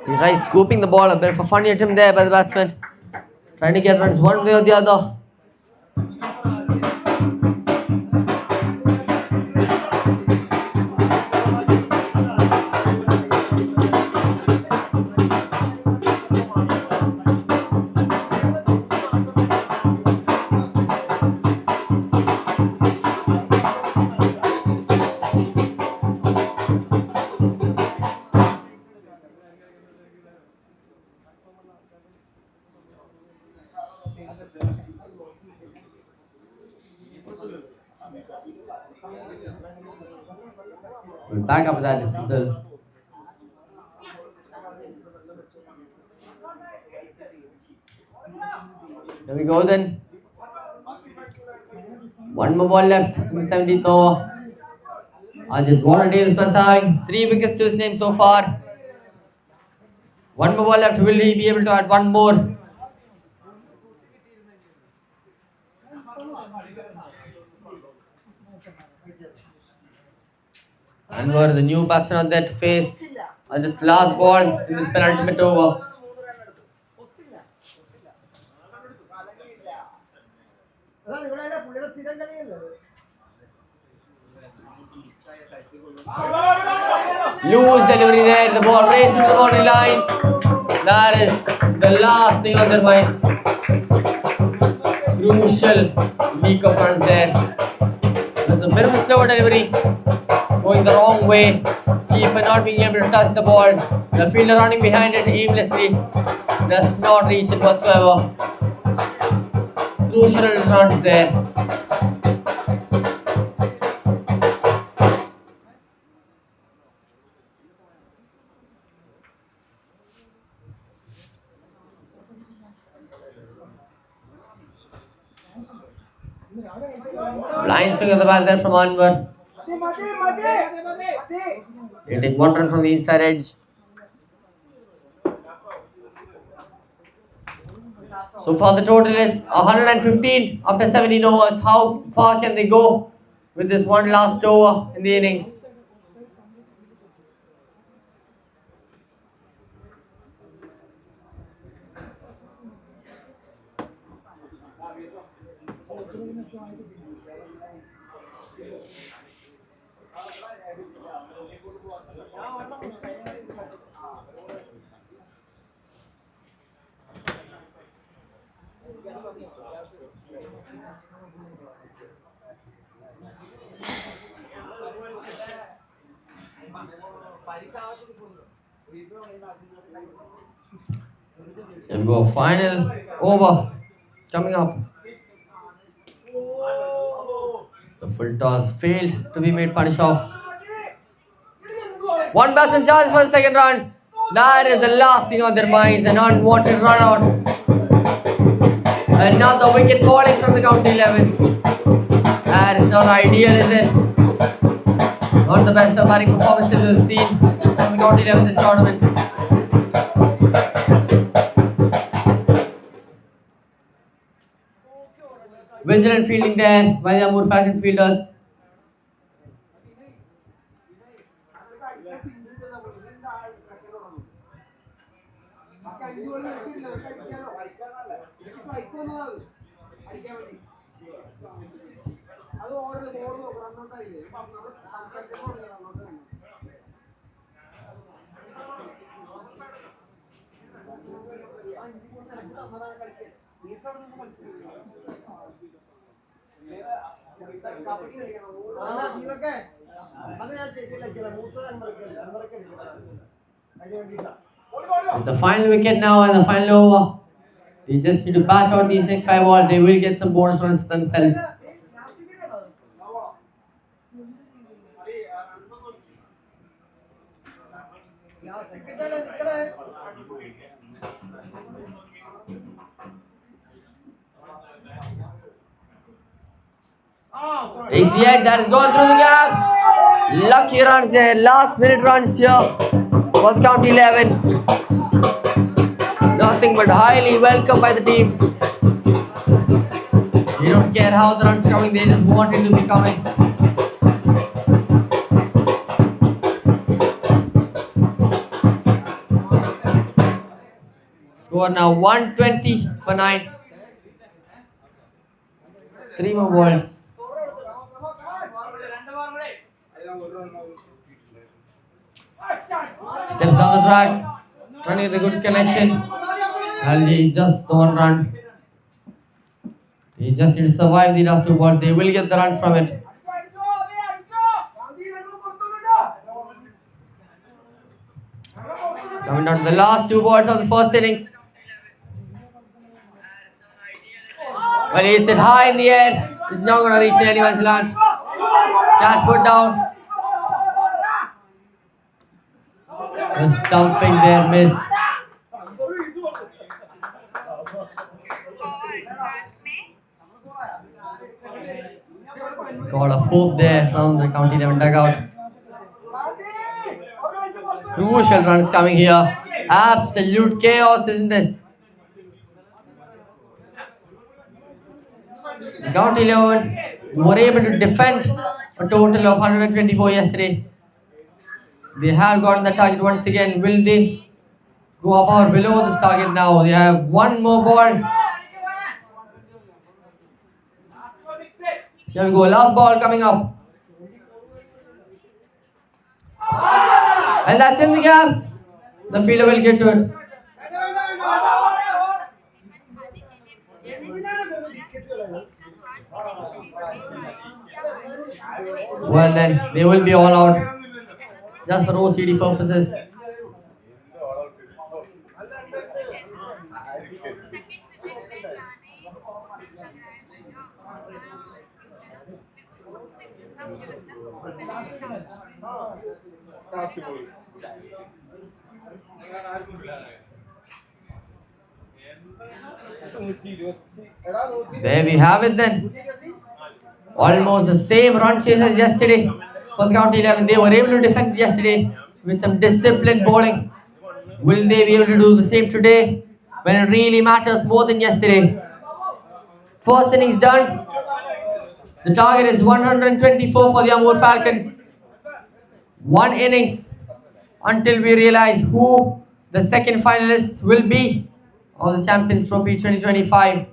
The guy scooping the ball, a bit of a funny attempt there by the batsman. Trying to get runs one way or the other. We'll back up with that dismissal. There we go then. One more ball left in the 17th over. Ajit Warner Davis Santang, 3 wickets to his name so far. One more ball left. Will he be able to add one more? Anwar, the new batsman out there to face Ajit's last ball in this penultimate over. Loose delivery there, the ball races the boundary line. That is the last thing on their minds. Crucial week of runs there. There's a bit of a slow delivery, going the wrong way. Keeper not being able to touch the ball. The fielder running behind it aimlessly. Does not reach it whatsoever. Crucial runs there. Blind swing of the ball there from Anwar. They take one run from the inside edge. So far the total is 115 after 17 overs. How far can they go with this one last over in the innings? Here we go, final over coming up. The full toss failed to be made punish off. One batsman charges for the second run. That is the last thing on their minds, an unwanted run out. Another wicket falling from the county 11. That is not ideal, is it? Not the best of batting performances we've seen from the county 11 this tournament. Vigilant fielding there by the Amur Falcons fielders. ഇതുപോലെ ഇറക്കിയിട്ടില്ല, ഇതൊക്കെ അടിക്കാനോ അടിക്കാനല്ല, ഇതൊക്കെ strike വന്നതാണ് അടിക്കാൻ വേണ്ടി. അത് ഓരോ ball നോക്കണം, റണ്ണൗട്ടായില്ലേ നമ്മൾ സംസാരിച്ചപ്പോൾ റണ്ണൗട്ടാണ്. It's the final wicket now and the final over. They just need to batch out these next 5 balls. They will get some bonus runs themselves. It's the edge that has gone through the gaps. Lucky runs there. Last minute runs here for the county 11. Nothing but highly welcome by the team. They don't care how the runs coming. They just want it to be coming. Score now 120 for 9. 3 more balls. Steps down the track, trying to get a good connection. And he just don't run. He just need to survive the last 2 balls. They will get the runs from it. Coming down to the last 2 balls of the first innings. Well, he hits it high in the air. It's not going to reach anyone's land. Cash put down. The stumping there missed. Got a hope there from the county 11 dugout. Crucial runs coming here. Absolute chaos, isn't this? The county 11 were able to defend a total of 124 yesterday. They have gotten the target once again. Will they go above or below this target now? They have 1 more ball. Here we go. Last ball coming up. And that's in the gaps. The fielder will get to it. Well then, they will be all out. Just for OCD purposes. There we have it then. Almost the same run chase as yesterday for the county 11. They were able to defend yesterday with some disciplined bowling. Will they be able to do the same today when it really matters more than yesterday? First innings done. The target is 124 for the Amur Falcons. 1 innings until we realize who the second finalists will be of the Champions Trophy 2025.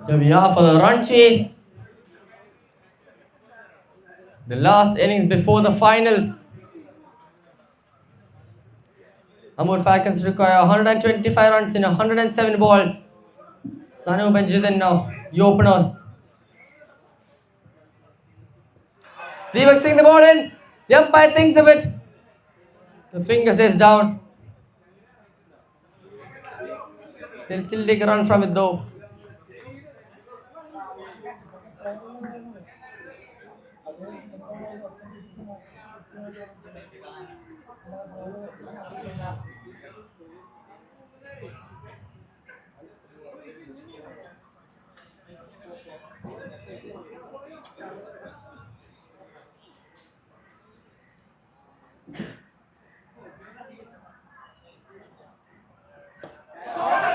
Here we are for the run chase. The last innings before the finals. Amur Falcons require 125 runs in 107 balls. Sanu Benjidin now, the openers. Reversing the ball in. The umpire thinks of it. The finger says down. They'll still take a run from it though.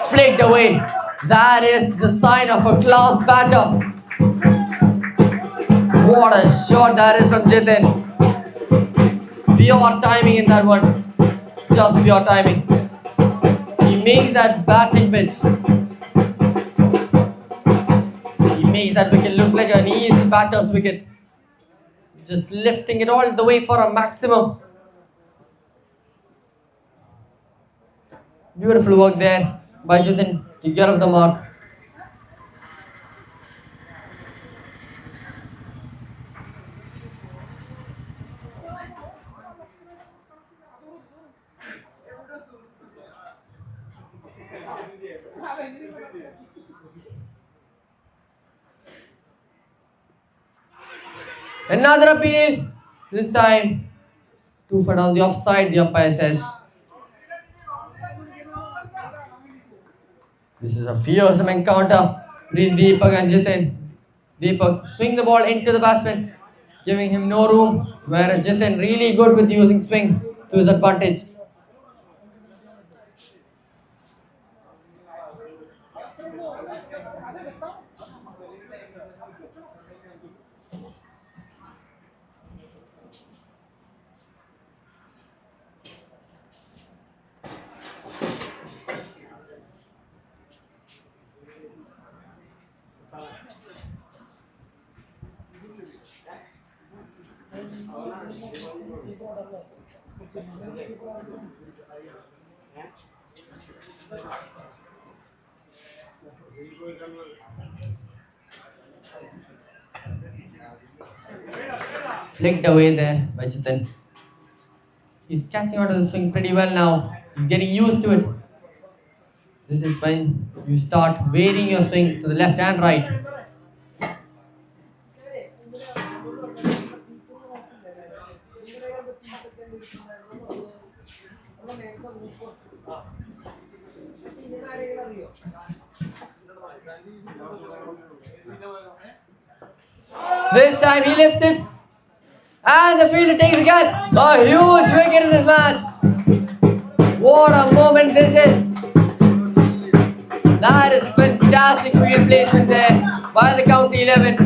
Flicked away. That is the sign of a class batter. What a shot that is from Jitin. Pure timing in that one. Just pure timing. He makes that batting pitch. He makes that wicket look like an easy batter's wicket. Just lifting it all the way for a maximum. Beautiful work there by Jitin to get off the mark. Another appeal. This time 2 for down the offside, the umpire says. This is a fearsome encounter between Deepak and Jitin. Deepak swing the ball into the batsman, giving him no room, whereas Jitin really good with using swing to his advantage. Flicked away there by Jitin. He's catching onto the swing pretty well now. He's getting used to it. This is when you start varying your swing to the left and right. This time he lifts it. And the fielder takes the catch. A huge wicket in this match. What a moment this is. That is fantastic field placement there by the county 11.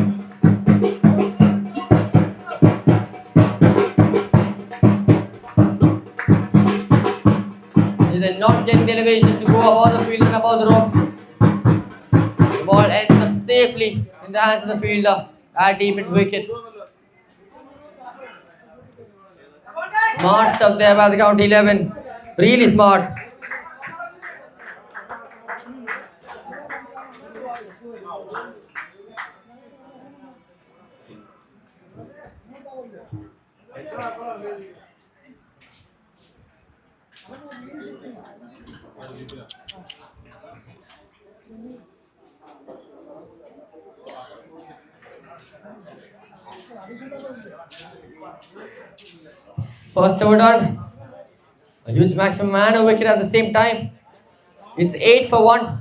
They're not getting the elevation to go above the field and above the ropes. The ball ends up safely in the hands of the fielder at deep mid wicket. Smart stuff there by the county 11. Really smart. First over done. A huge maximum and a wicket at the same time. It's 8 for 1.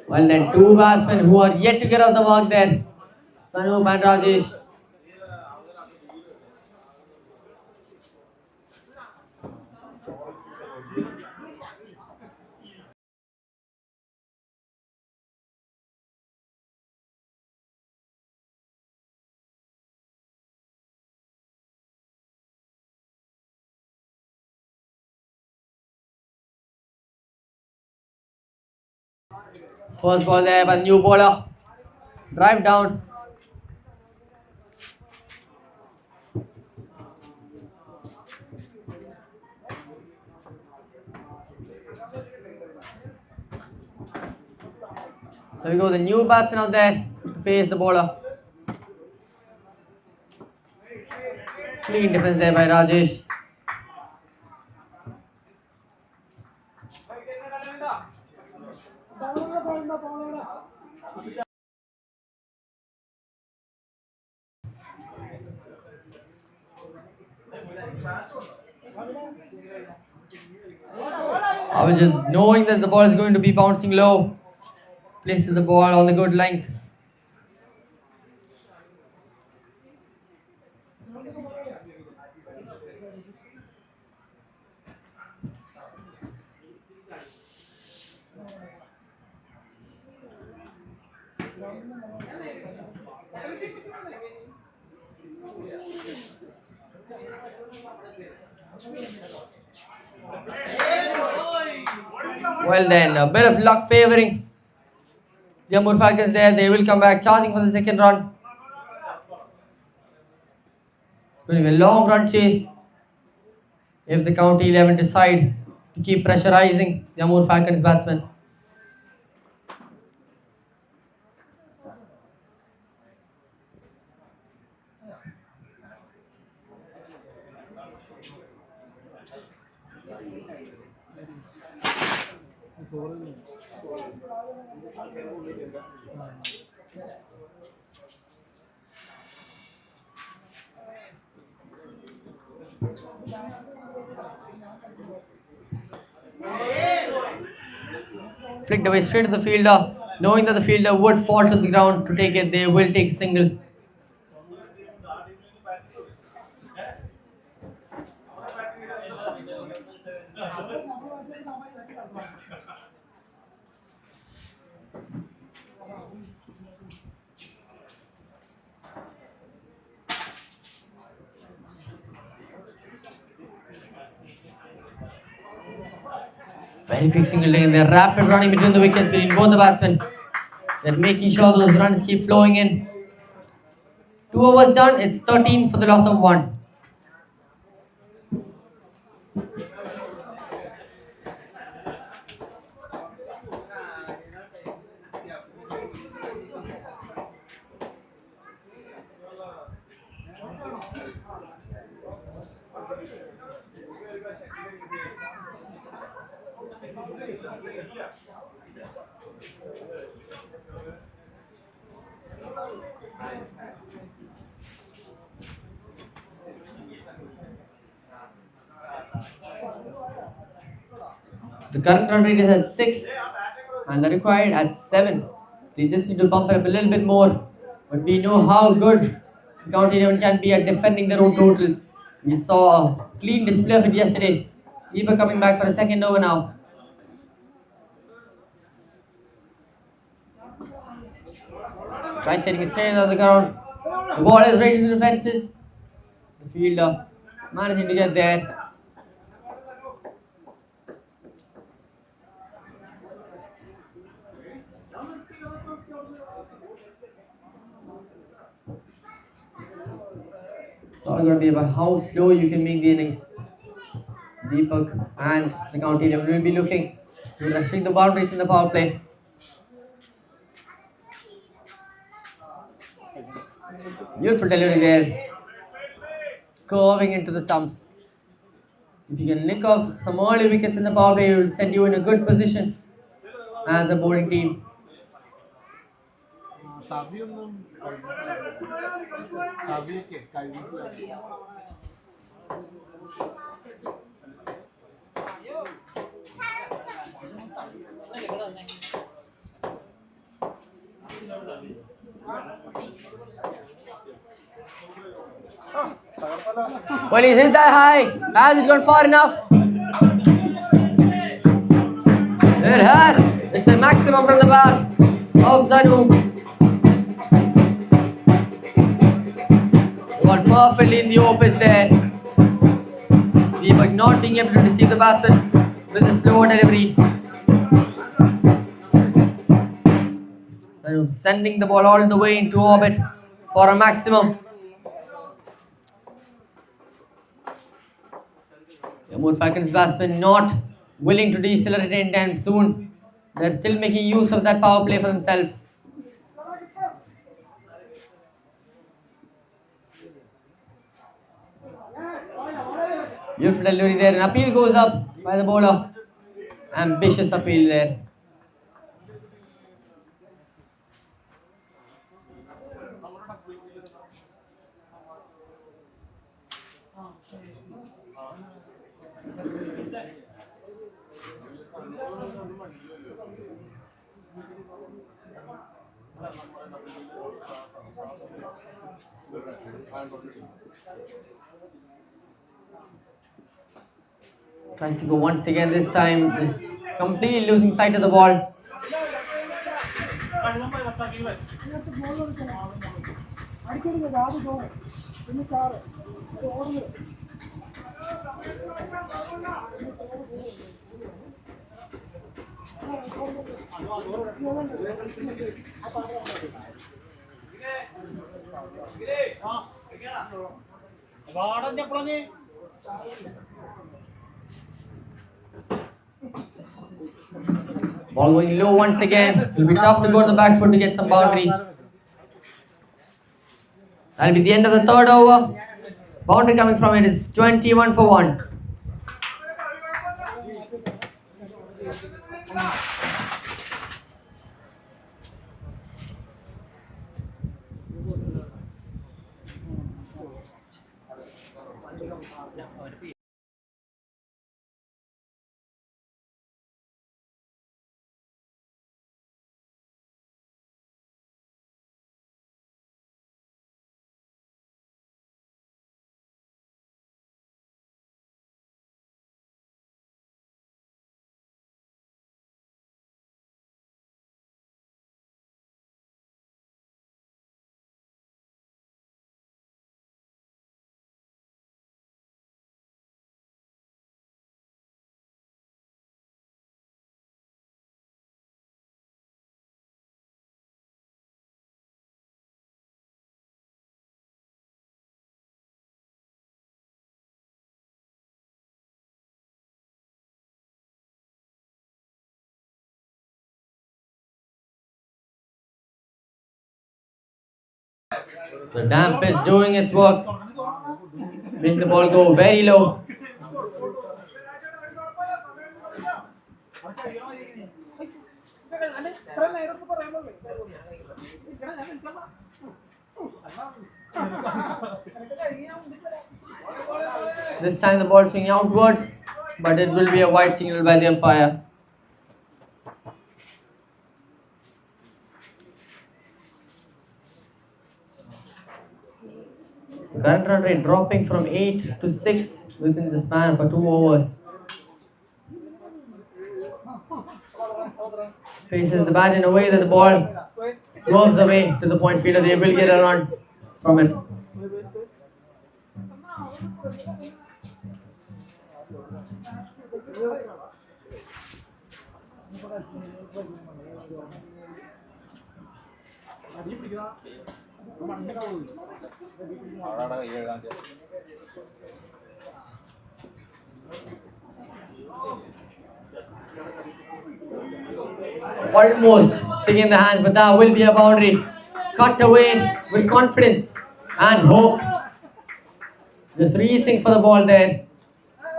Well then, 2 batsmen who are yet to get off the mark there. Sanoop and Rajesh. First ball there by the new bowler. Drive down. There we go, the new batsman out there to face the bowler. Clean defense there by Rajesh. I was just knowing that the ball is going to be bouncing low. Places the ball on the good length. Well then, a bit of luck favouring the Amur Falcons there. They will come back charging for the second run. It's going to be a long run chase if the county 11 decide to keep pressurizing the Amur Falcons batsmen. Flicked away straight to the fielder, knowing that the fielder would fall to the ground to take it. They will take single. Very quick single taken there. Rapid running between the wickets between both the batsmen. They're making sure those runs keep flowing in. 2 overs done. It's 13 for the loss of 1. The current run rate is at 6 and the required at 7. So you just need to bump it up a little bit more. But we know how good the county 11 can be at defending their own totals. We saw a clean display of it yesterday. Deepak coming back for a second over now. Try setting it straight on the ground. The ball is right into the fences. The fielder managing to get there. It's all going to be about how slow you can make the innings. Deepak and the county 11 will be looking to restrict the boundaries in the power play. Beautiful delivery there. Curving into the stumps. If you can nick off some early wickets in the power play, it will send you in a good position as a bowling team. Well, he's hit that high. Has it gone far enough? It has. It's a maximum from the bat of Zanu. Got perfectly in the opens there. But not being able to receive the batsman with a slower delivery. Zanu sending the ball all the way into orbit for a maximum. The Amur Falcons batsmen not willing to decelerate anytime soon. They're still making use of that power play for themselves. Beautiful delivery there. An appeal goes up by the bowler. Ambitious appeal there. Tries to go once again this time, just completely losing sight of the ball. അടിക്കരുത് അത് പോകും പിന്നെ car ഓടുന്നത് Ball going low once again. It will be tough to go to the back foot to get some boundaries. That'll be the end of the third over. Boundary coming from it is 21 for 1. The damp is doing its work, making the ball go very low. This time the ball swinging outwards, but it will be a wide signal by the umpire. The current run rate dropping from 8 to 6 within the span for 2 overs. Faces the bat in a way that the ball swerves away to the point fielder. They will get a run from it. Almost sticking in the hands, but that will be a boundary. Cut away with confidence and hope. Just reaching for the ball there,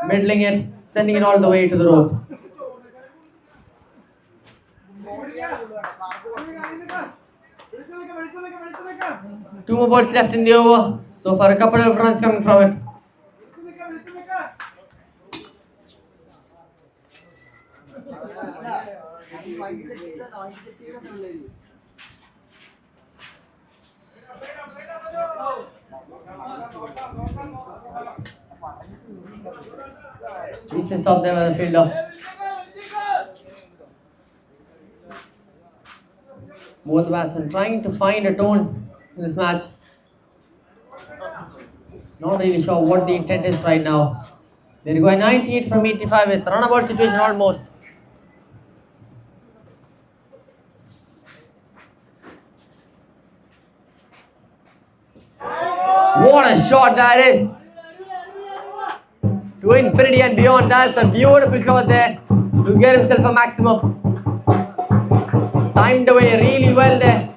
middling it, sending it all the way to the ropes. Two more balls left in the over. So far a couple of runs coming from it. Needs to stop them as a fielder. Both batsmen trying to find a tone in this match. Not really sure what the intent is right now. They're going 98 from 85. It's a runabout situation almost. What a shot that is! To infinity and beyond. That's a beautiful shot there to get himself a maximum. Timed away really well there.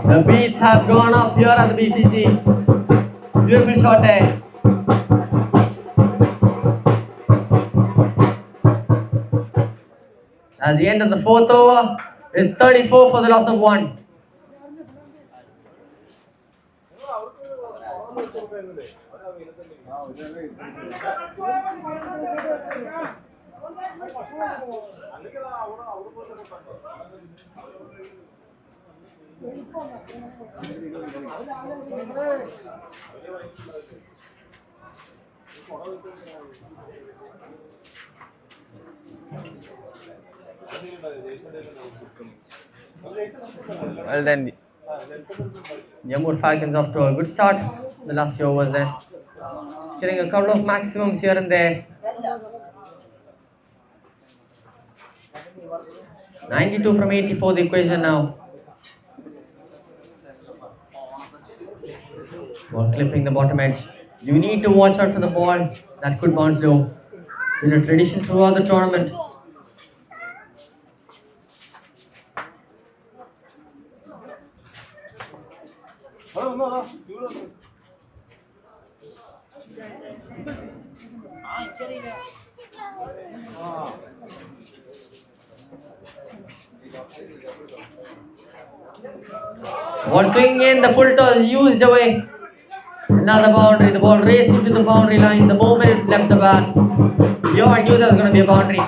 The beats have gone up here at the BCC. Beautiful shot there. At the end of the fourth over, it's 34 for the loss of 1. Well then, the Amur Falcons off to a good start. The last few overs there. Getting a couple of maximums here and there. 92 from 84 the equation now. Ball clipping the bottom edge. You need to watch out for the ball that could bounce low. It's a tradition throughout the tournament. Ball swinging in, the full toss used away. Another boundary, the ball raced into the boundary line the moment it left the bat. You all knew there was going to be a boundary.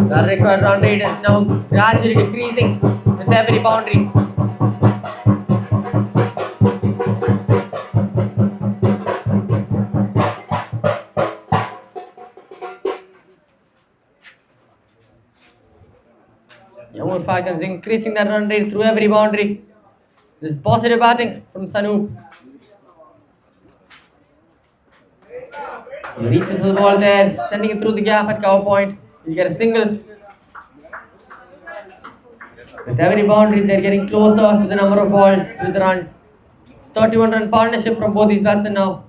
The required run rate is now gradually decreasing with every boundary. Amur Falcons increasing their run rate through every boundary. This is positive batting from Sanu. He reaches the ball there, sending it through the gap at cover point. He'll get a single. With every boundary, they're getting closer to the number of balls with runs. 31 run partnership from both these batsmen now.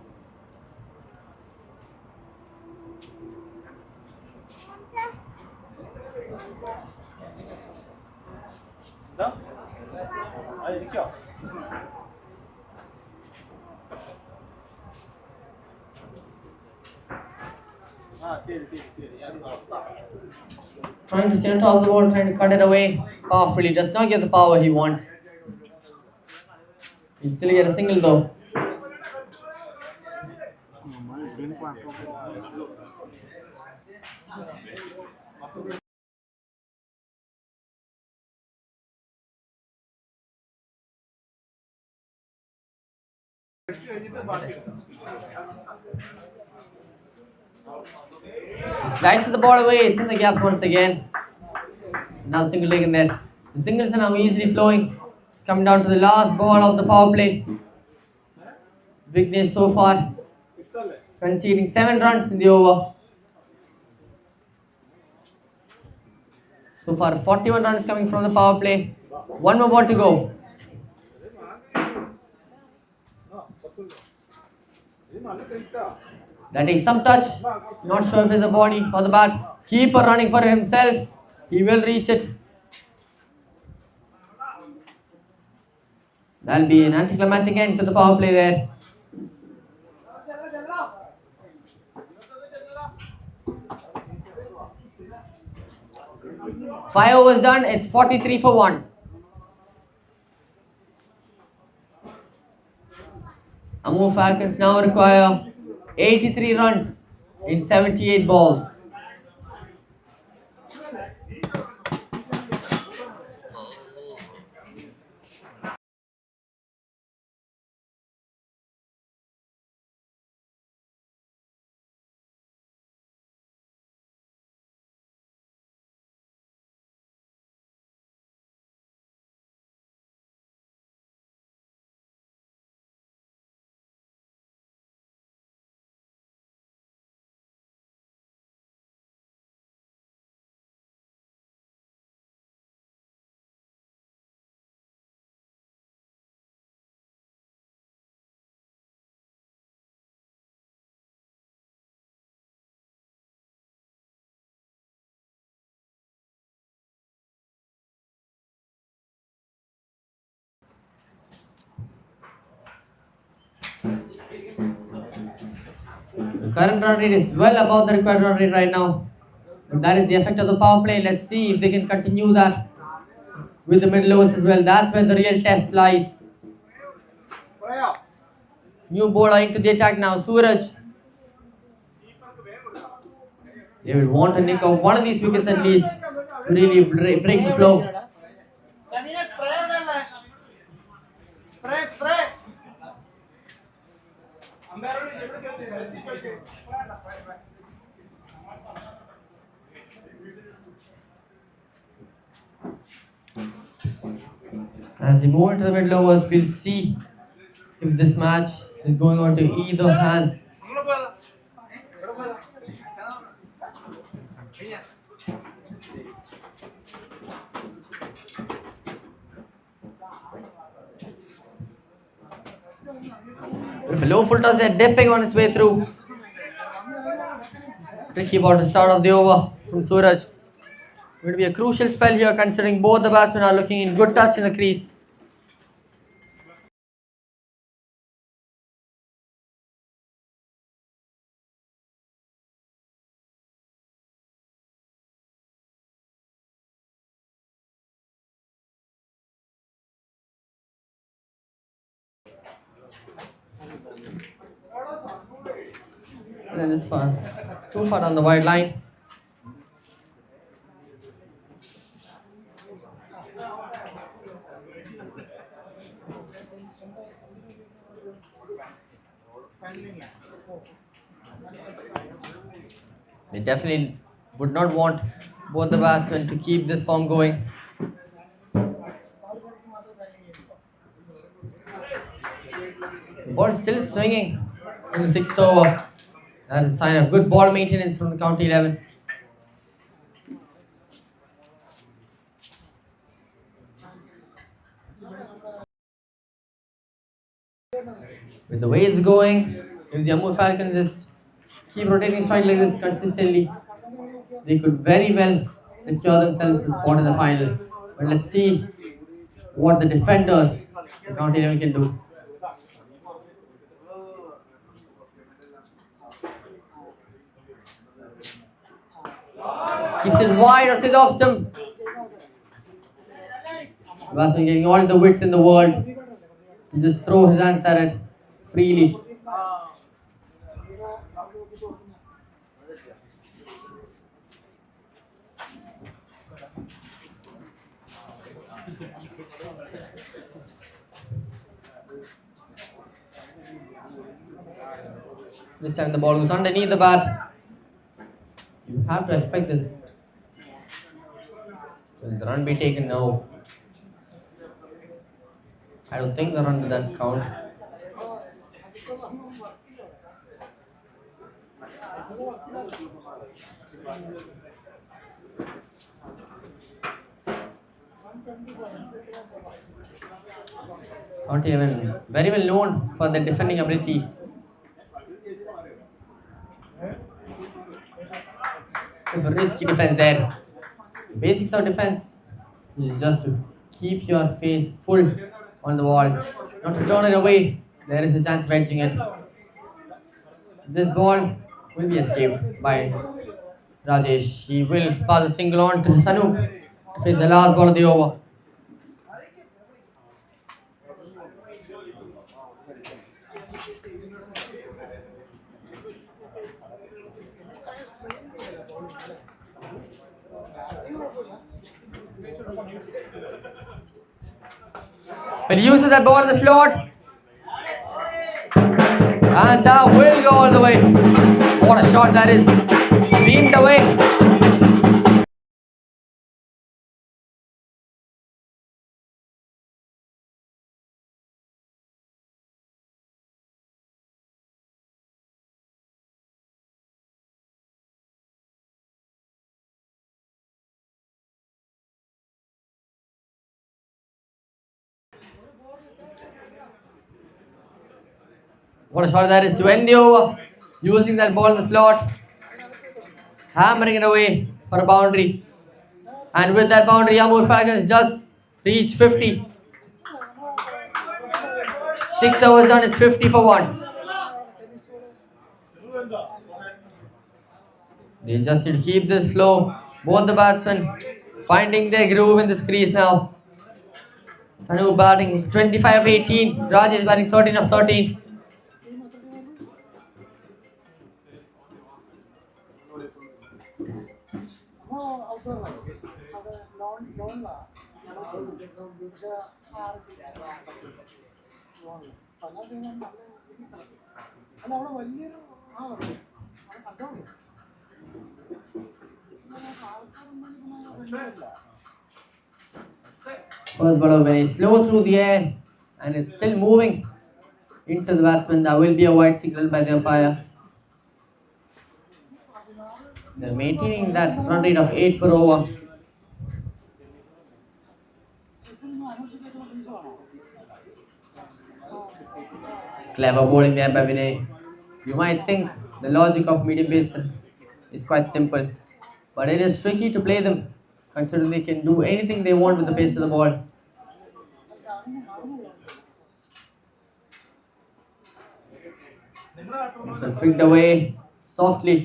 Trying to stay on top of the ball, trying to cut it away. Powerfully, does not get the power he wants. He'll still get a single though. Slices the ball away, it's in the gap once again. Now single taken there. The singles are now easily flowing. Coming down to the last ball of the power play. Vignesh so far conceding 7 runs in the over. So far 41 runs coming from the power play. 1 more ball to go. That takes some touch. Not sure if it's the body or the bat. Keeper running for it himself. He will reach it. That'll be an anticlimactic end to the power play there. Five overs done. It's 43 for 1. Amur Falcons now require 83 runs in 78 balls. current run rate is well above the required run rate right now. But that is the effect of the power play. Let's see if they can continue that with the middle overs as well. That's where the real test lies. New bowler into the attack now, Suraj. They will want to nick off one of these wickets at least to really break the flow. As we move into the middle overs, we'll see if this match is going on to either hands. With a low full toss, they're dipping on its way through. Tricky ball to start off the over from Suraj. Going to be a crucial spell here considering both the batsmen are looking in good touch in the crease. And then this one, too far on the wide line. They definitely would not want both the batsmen to keep this form going. The ball is still swinging in the sixth over. That is a sign of good ball maintenance from the county 11. With the way it's going, if the Amur Falcons just keep rotating strike like this consistently, they could very well secure themselves a spot in the finals. But let's see what the defenders, the county 11, can do. Keeps it wide or stays off stump. Batsman getting all the width in the world to just throw his hands at it freely. This time the ball goes underneath the bat. You have to expect this. Will the run be taken? No. I don't think the run will count. County 11 very well known for their defending abilities. A risky defense there. The basics of defense is just to keep your face full on the wall, not to turn it away. There is a chance of edging it. This ball will be escaped by Rajesh. He will pass a single on to Sanu to face the last ball of the over. But he uses that ball in the slot. And that will go all the way. What a shot that is. Beamed away. What a shot that is to end the over. Using that ball in the slot. Hammering it away for a boundary. And with that boundary, Amur Falcons just reach 50. 6 overs done, it's 50 for 1. They just need to keep this slow. Both the batsmen finding their groove in this crease now. Sanu batting 25 of 18. Rajesh batting 13 of 13. നമ്മൾ ഔട്ട്ഡോറിലാണ് അത് ലോണിലാണ് പക്ഷേ ലോണിൽ പല ടീമും നല്ല അല്ല അവിടെ വലിയൊരു ആളുണ്ട് അത് കണ്ടോളൂ ആൾക്കാരൊന്നും First ball very slow through the air and it's still moving into the batsman. That will be a white signal by the umpire. They're maintaining that run rate of 8 per over. Clever bowling there by Vinay. You might think the logic of medium pace is quite simple, but it is tricky to play them considering they can do anything they want with the pace of the ball. So flicked away softly.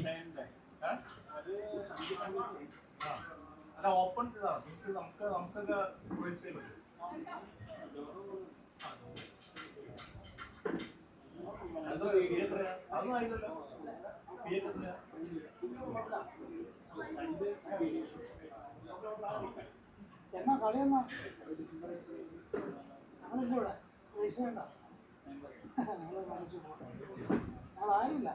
എന്നാ കളിയെന്നാ ഞങ്ങളിവിടെ പൈസ വേണ്ട ഞങ്ങൾ കാണിച്ചു ഞങ്ങളായില്ല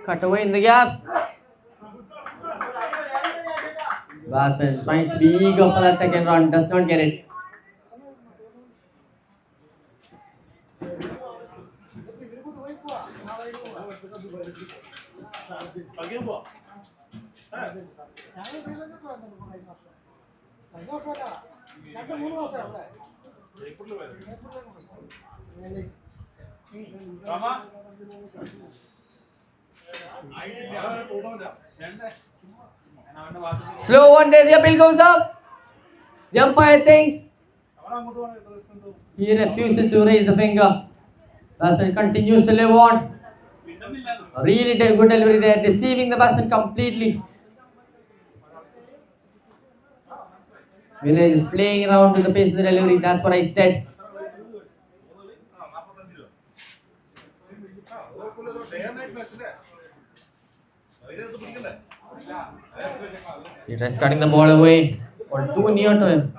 Cut away in the gaps. Batsman trying to be eager for that second run, does not get it. ഇരുപത് വൈക്കുവാ നാളെ ഞങ്ങൾ ശ്രീലങ്കക്ക് വന്നിട്ടുണ്ട് കഴിഞ്ഞ വർഷം കഴിഞ്ഞ വർഷമല്ല 2-3 മാസം അവിടെ Slow one there, the appeal goes up. The umpire thinks. He refuses to raise the finger. Batsman continues to live on. Really good delivery there, deceiving the batsman completely. Vinay is playing around with the pace of the delivery, that's what I said. He tries cutting the ball away, or too near to him.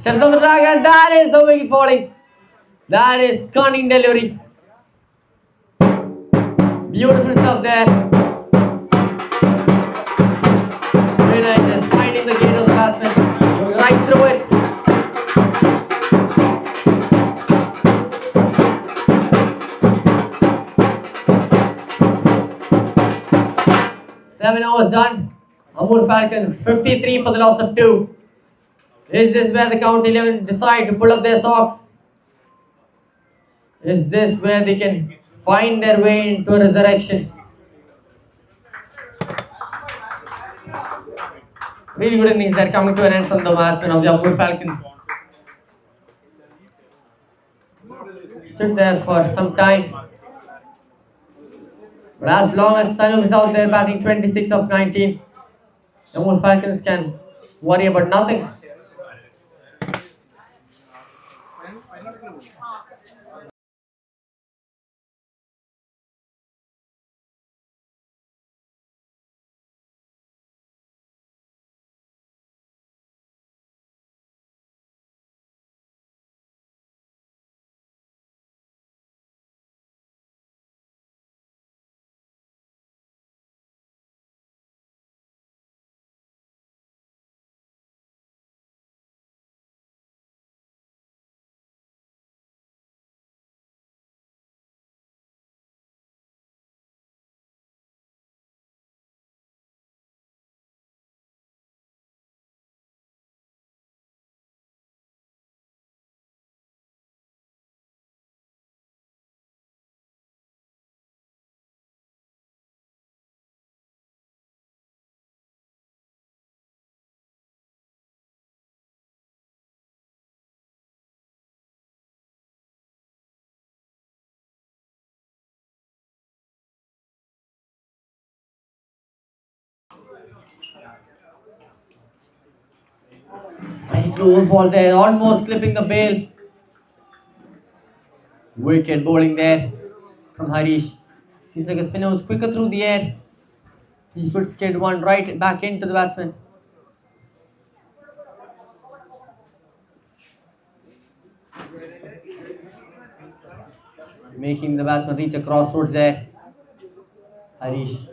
Steps on the track and that is the wicket falling. That is cunning delivery. Beautiful stuff there. Very nice, just finding the gate of the batsman, going right through it. Seven overs done. Amur Falcons 53 for the loss of 2. Is this where the count 11 decide to pull up their socks? Is this where they can find their way into a resurrection? Really good innings that coming to an end from the batsmen of the Amur Falcons. Stood there for some time. But as long as Sanu is out there batting 26 of 19, the Amur Falcons can worry about nothing. Pretty close ball there, almost clipping the bail. Wicked bowling there from Harish. Seems like a spinner was quicker through the air. He could skid one right back into the batsman. Making the batsman reach a crossroads there. Harish.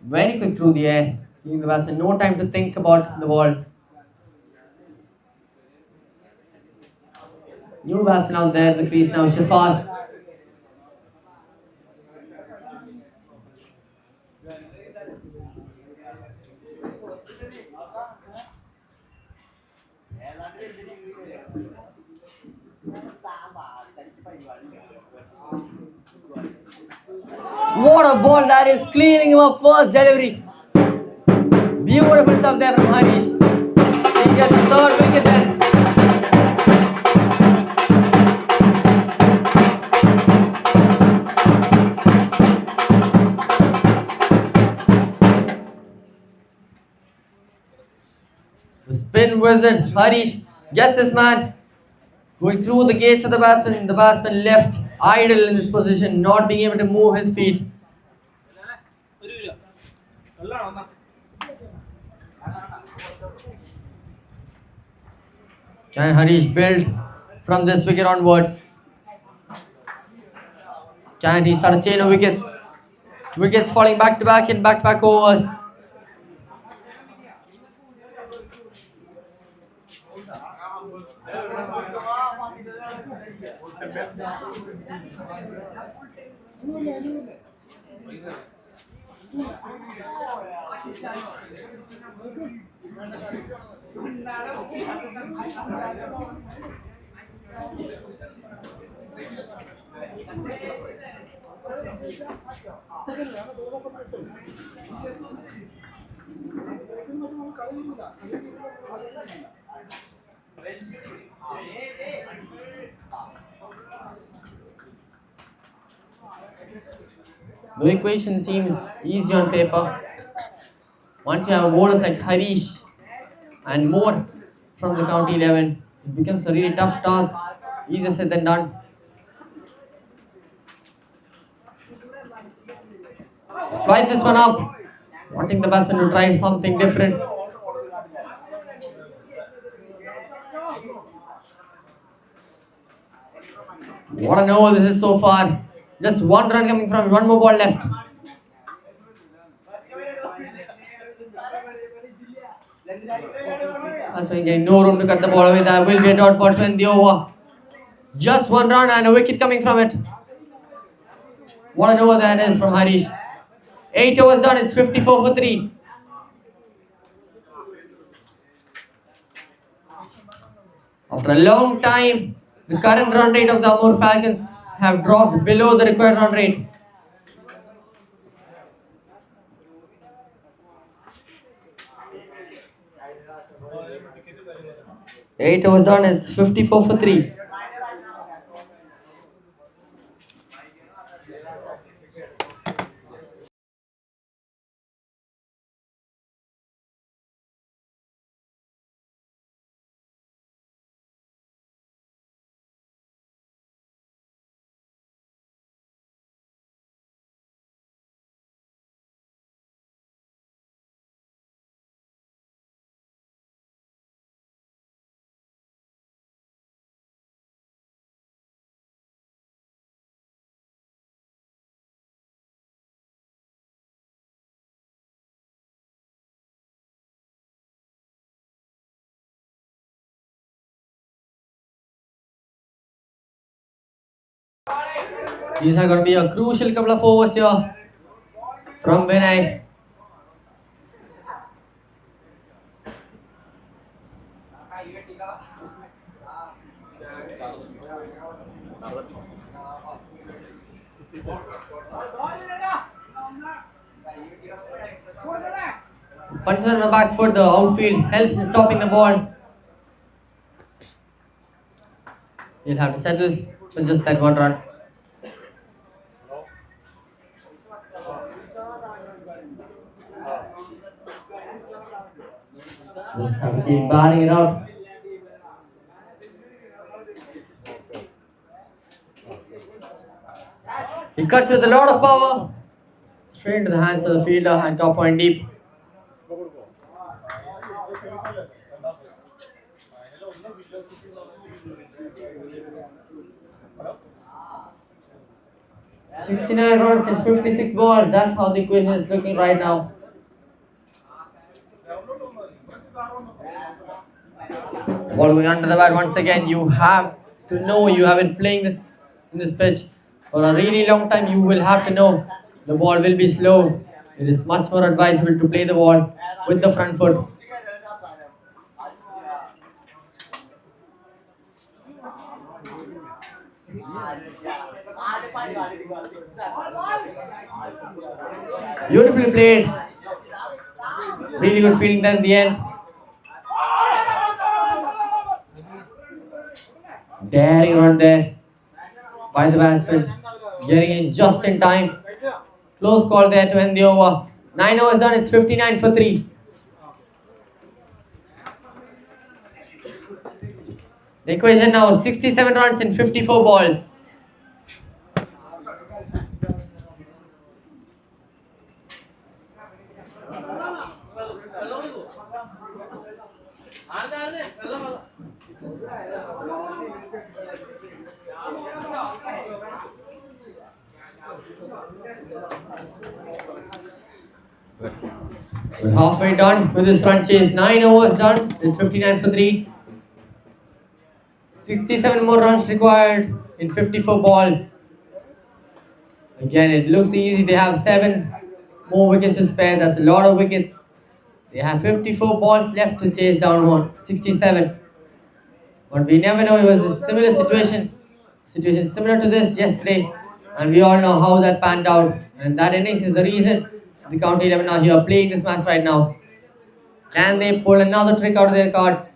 Very quick through the air. Giving the batsman no time to think about the ball. New batsman out there in the crease now, Shafaz. What a ball that is, cleaning him up first delivery. Beautiful stuff there from Harish. He gets the third wicket then. The spin wizard Harish gets this man going through the gates of the batsman. The batsman left idle in this position, not being able to move his feet. Can Harish build from this wicket onwards? Can he start a chain of wickets? Wickets falling back to back in back to back overs. The equation seems easy on paper. Once you have bowlers like Harish and more from the county 11, it becomes a really tough task. Easier said than done. Flies this one up, wanting the batsman to try something different. What an over this is so far. Just one run coming from one more ball left. Batsman getting no room to cut the ball away. There will be a dot ball to end the over. Just one run and a wicket coming from it. What an over that is from Harish. 8 overs done, it's 54 for 3. After a long time, the current run rate of the Amur Falcons have dropped below the required run rate. Eight overs done, it's 54 for 3. These are going to be a crucial couple of overs here from Vinay. Punches on the back foot, the outfield helps in stopping the ball. He'll have to settle with just that one run. Just have to keep batting it out. He cuts with a lot of power. Straight into the hands of the fielder and top point deep. ഇപ്പൊ കൊടുക്കുമോ? Semifinal രണ്ടാമത്. 69 runs and 56 balls. That's how the equation is looking right now. Ball going under the bat once again. You have to know you have been playing this in this pitch for a really long time. You will have to know the ball will be slow. It is much more advisable to play the ball with the front foot. Beautifully played. Really good feeling there in the end. Daring run there by the batsman. Getting in just in time. Close call there to end the over. 9 overs done, it's 59 for 3. The equation now 67 runs and 54 balls. We're halfway done with this run chase. 9 overs done. It's 59 for 3. 67 more runs required in 54 balls. Again, it looks easy. They have 7 more wickets to spare. That's a lot of wickets. They have 54 balls left to chase down one. 67. But we never know. It was a similar situation similar to this yesterday. And we all know how that panned out. And that innings is the reason the county 11 are here playing this match right now. Can they pull another trick out of their cards?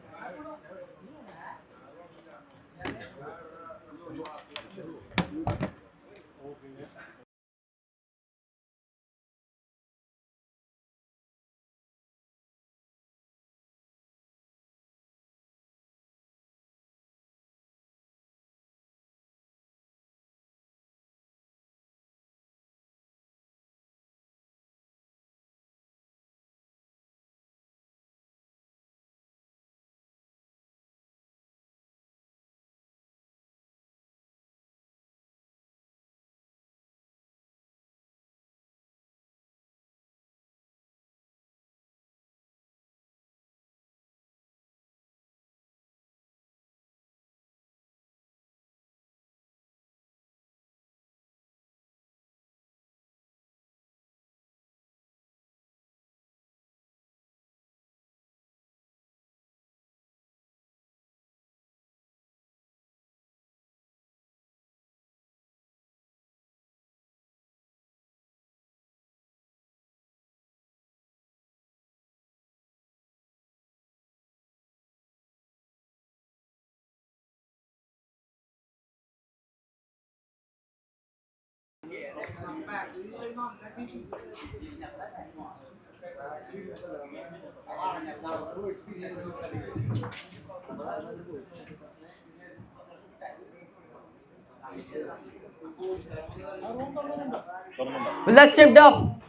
Well, that's chipped up.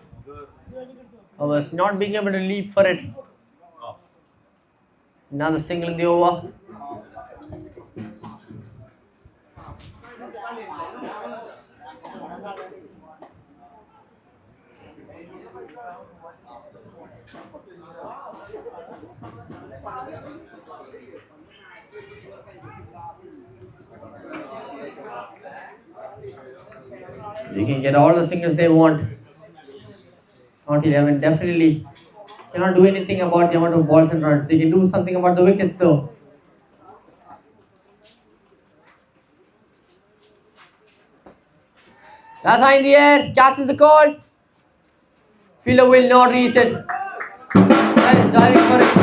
I was not being able to leap for it. Another single in the over. They can get all the singles they want. Not 11, definitely cannot do anything about the amount of balls and runs. They can do something about the wickets though. That's high in the air, catches the call. Fielder will not reach it. That is diving for it.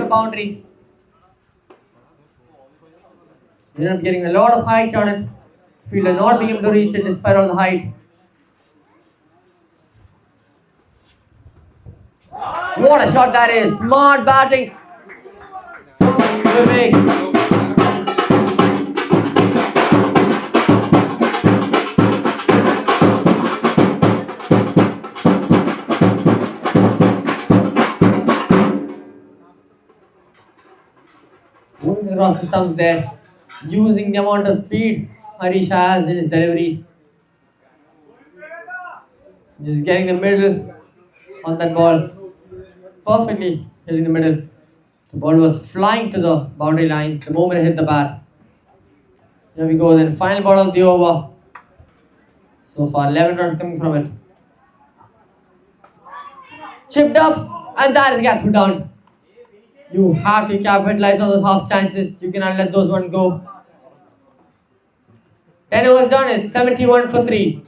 Boundary. You end up getting a lot of height on it. Fielder not being able to reach it despite all the height. What a shot that is! Smart batting from Vivek. Moving across the stumps there, using the amount of speed Harish has in his deliveries. Just getting the middle on that ball. Perfectly hitting the middle. The ball was flying to the boundary lines the moment it hit the bat. Here we go then, final ball of the over. So far 11 runs coming from it. Chipped up and that is gets put down. You have to capitalize on those half chances. You cannot let those ones go. 10 overs done, it's 71 for 3.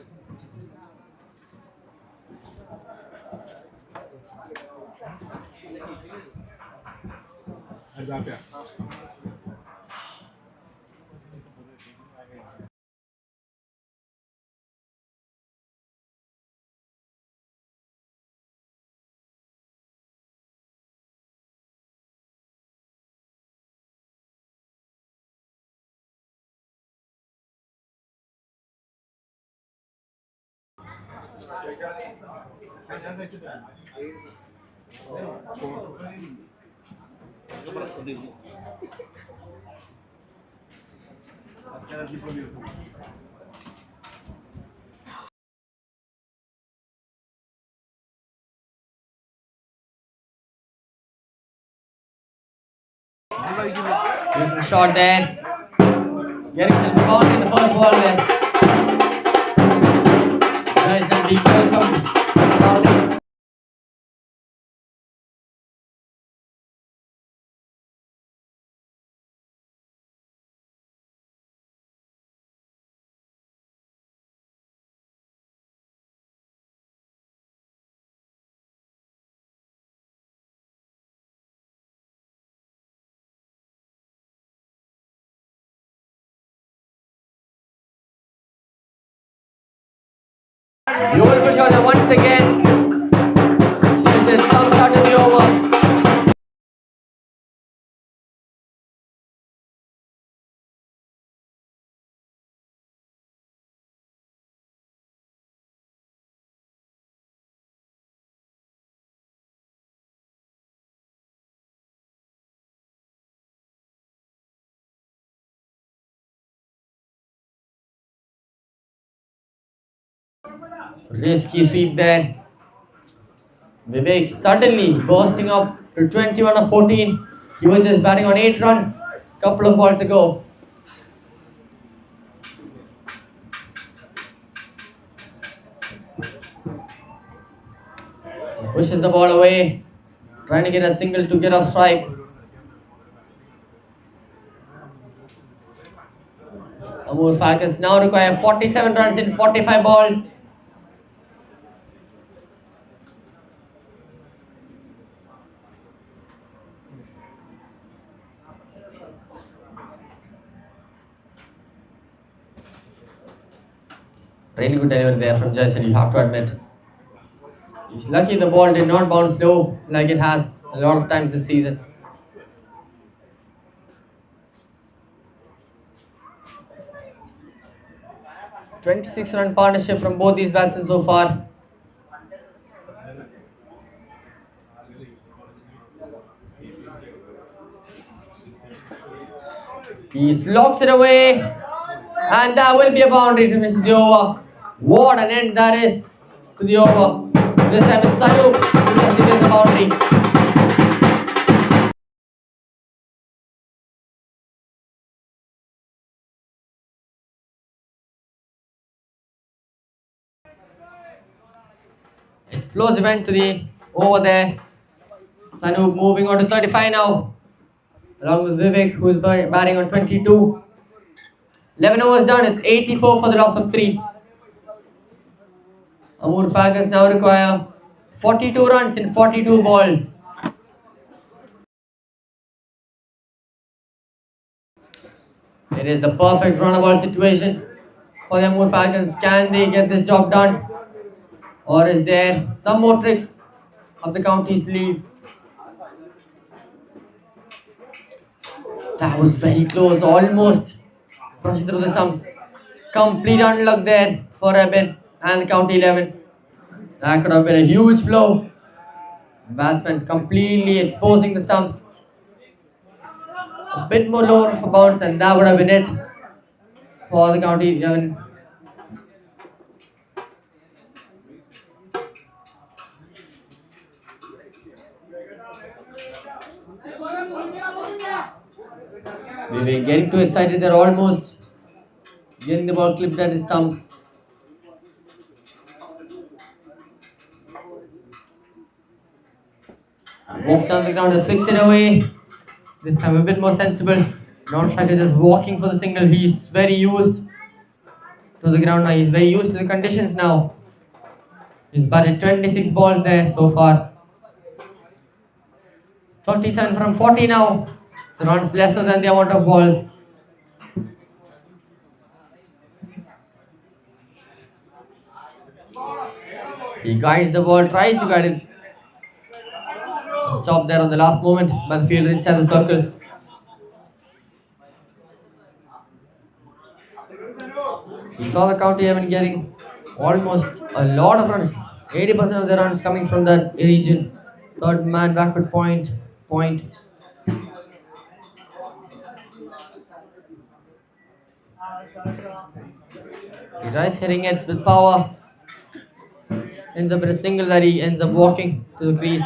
Beautiful shot there. Getting the boundary in the first ball there. Nice and big welcome. Boundary. Beautiful shot there once again. This is some shot in the over. Risky sweep there. Vivek suddenly bursting up to 21 of 14. He was just batting on 8 runs a couple of balls ago. He pushes the ball away, trying to get a single to get off strike. Amur Falcons now require 47 runs in 45 balls. Really good delivery there from Jason, you have to admit. He's lucky the ball did not bounce low like it has a lot of times this season. "26-run partnership from both these batsmen so far. He locks it away, and that will be a boundary to miss the over. What an end that is to the over. This time it's Sanu who has to miss the boundary. Explosive end to the over there. Sanu moving on to 35 now, along with Vivek, who is batting on 22. 11 overs done, it's 84 for the loss of 3. Amur Falcons now require 42 runs in 42 balls. It is the perfect run ball situation. for the Amur Falcons. Can they get this job done? Or is there some more tricks up the county's sleeve? That was very close, almost crossing through the stumps. Complete unluck there for Eben and the county 11. That could have been a huge blow. Batsman completely exposing the stumps. A bit more lower for bounce, and that would have been it for the county 11. We were getting too excited, they're almost getting the ball clipped at his thumbs. Walks down the ground and flicks it away. This time a bit more sensible. Non-striker just walking for the single. He's very used to the ground now. He's very used to the conditions now. He's batted 26 balls there so far. 37 from 40 now. The runs lesser than the amount of balls. He guides the ball, tries to guide it. Stop there on the last moment, but the fielder inside the circle. We saw the county 11 getting almost a lot of runs. 80% of the runs coming from that region. Third man backward point. He tries hitting it with power. Ends up with a single that he ends up walking to the crease.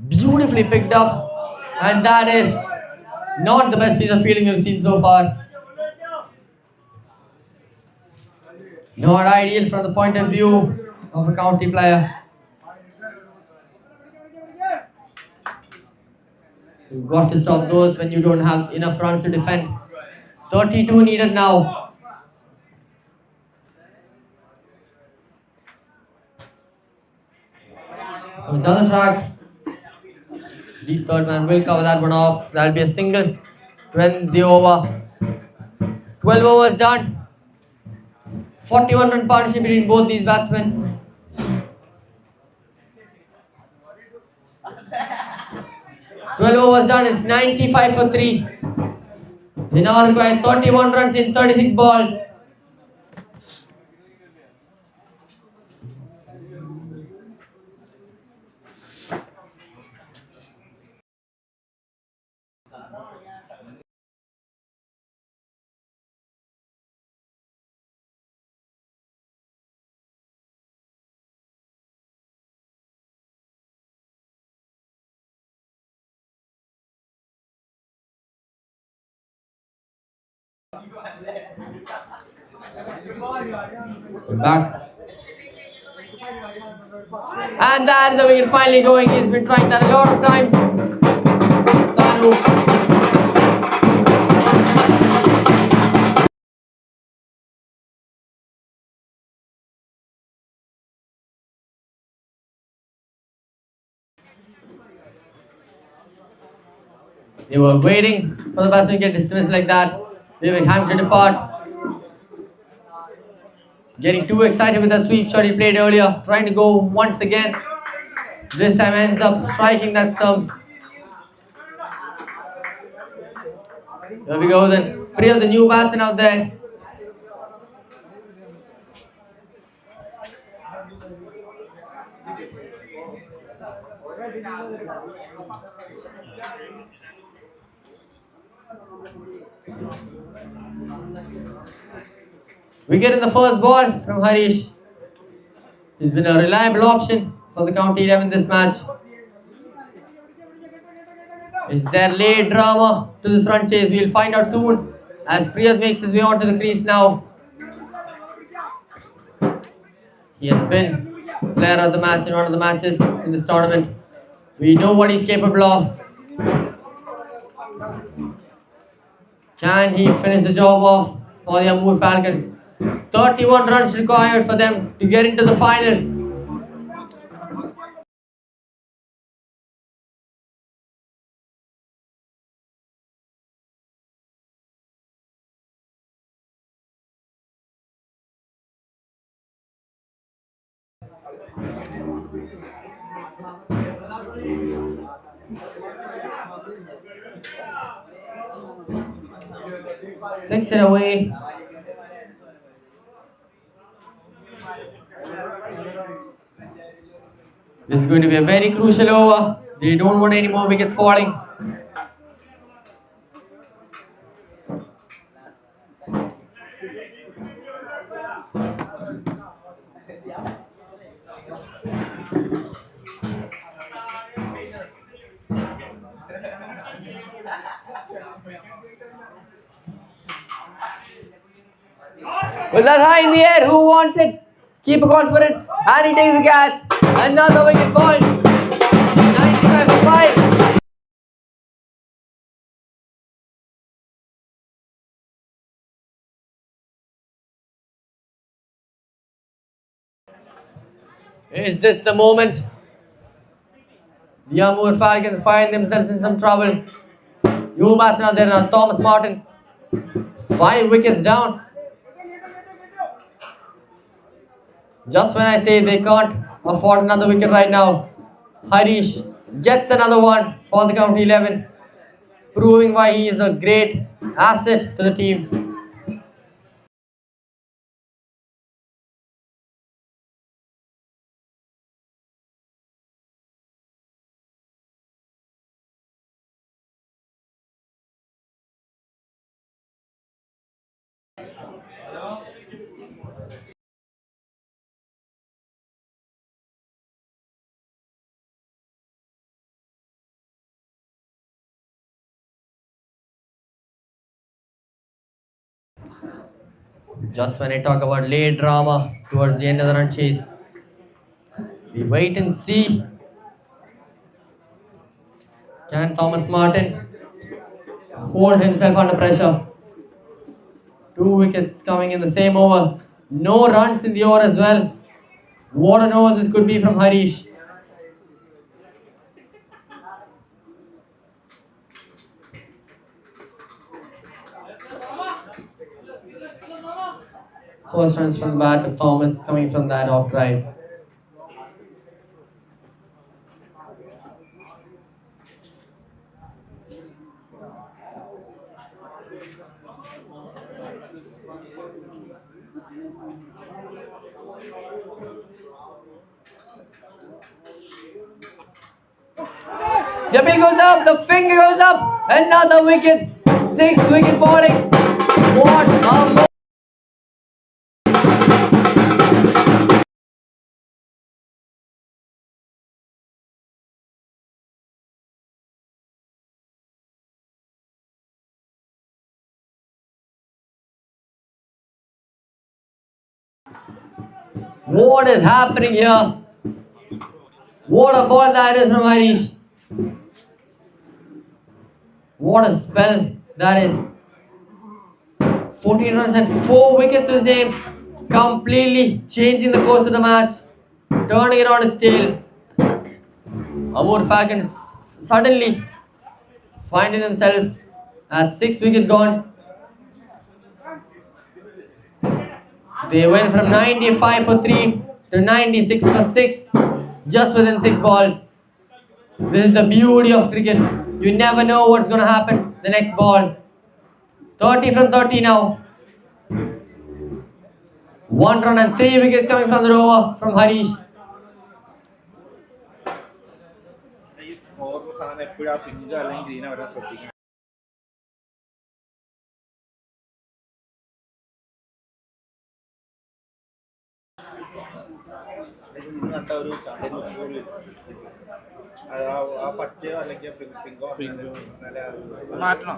Beautifully picked up, and that is not the best piece of fielding we've seen so far. Not ideal from the point of view of a county player. You've got to stop those when you don't have enough runs to defend. 32 needed now. Comes down the track. Deep third man will cover that one off. That'll be a single to end the over. 12 overs done. 41 run partnership between both these batsmen. Overs done. It's 95 for 3. They now require 31 runs in 36 balls. Back. And that's the wicket finally going. He's been trying that a lot of times. Sanu. They were waiting for the batsman to get dismissed like that. They were having to depart. Getting too excited with that sweep shot he played earlier. Trying to go once again. This time ends up striking that stumps. There we go then. Priya, the new batsman out there. Wicket in the first ball from Harish. He's been a reliable option for the county 11 this match. Is there late drama to this run chase? We'll find out soon as Priyat makes his way onto the crease now. He has been player of the match in one of the matches in this tournament. We know what he's capable of. Can he finish the job off for the Amur Falcons? 31 runs required for them to get into the finals. Flicks it away. This is going to be a very crucial over. They don't want any more wickets falling. With that high in the air, who wants it? Keeper calls for it, and he takes the catch. Another wicket falls. 95 for 5. Is this the moment? The Amur Falcons find themselves in some trouble. New batsman there now, Thomas Martin. 5 wickets down. Just when I say they can't afford another wicket right now, Harish gets another one for the county 11, proving why he is a great asset to the team. Just when I talk about late drama towards the end of the run chase, we wait and see. Can Thomas Martin hold himself under pressure? 2 wickets coming in the same over. No runs in the over as well. What an over this could be from Harish. First runs from the bat of Thomas coming from that off drive. The bill goes up, the finger goes up, another wicket, 6th wicket falling. What a What is happening here? What a ball that is from Harish. What a spell that is. 14 runs and 4 wickets to his name. Completely changing the course of the match. Turning it on its tail. Amur Falcons suddenly finding themselves at 6 wickets gone. They went from 95 for 3 to 96 for 6, just within 6 balls. This is the beauty of cricket. You never know what's going to happen the next ball. 30 from 30 now. 1 run and 3 wickets coming from the over from Harish. മാറ്റണം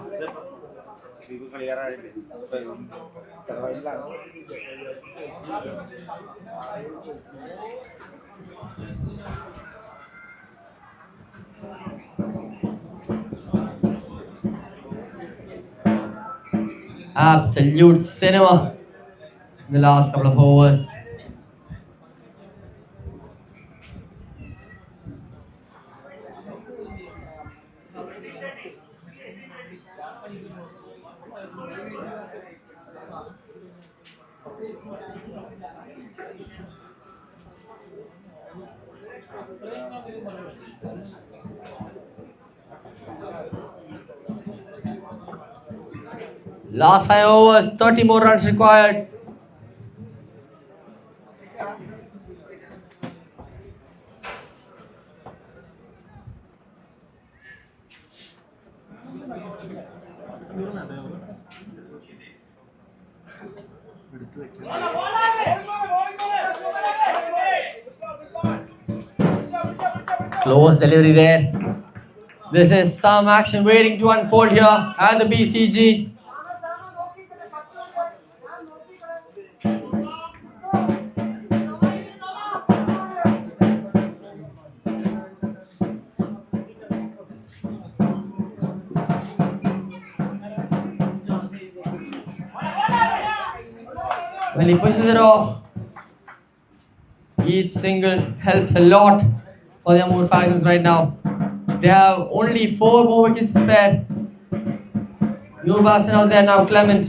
clear ആയില്ലേ Absolute cinema in the last couple of overs. Last 5 overs, 30 more runs required. Close delivery there. This is some action waiting to unfold here at the BCG. When he pushes it off, each single helps a lot for the Amur Falcons right now. They have only 4 more wickets to spare. New batsman out there now, Clement.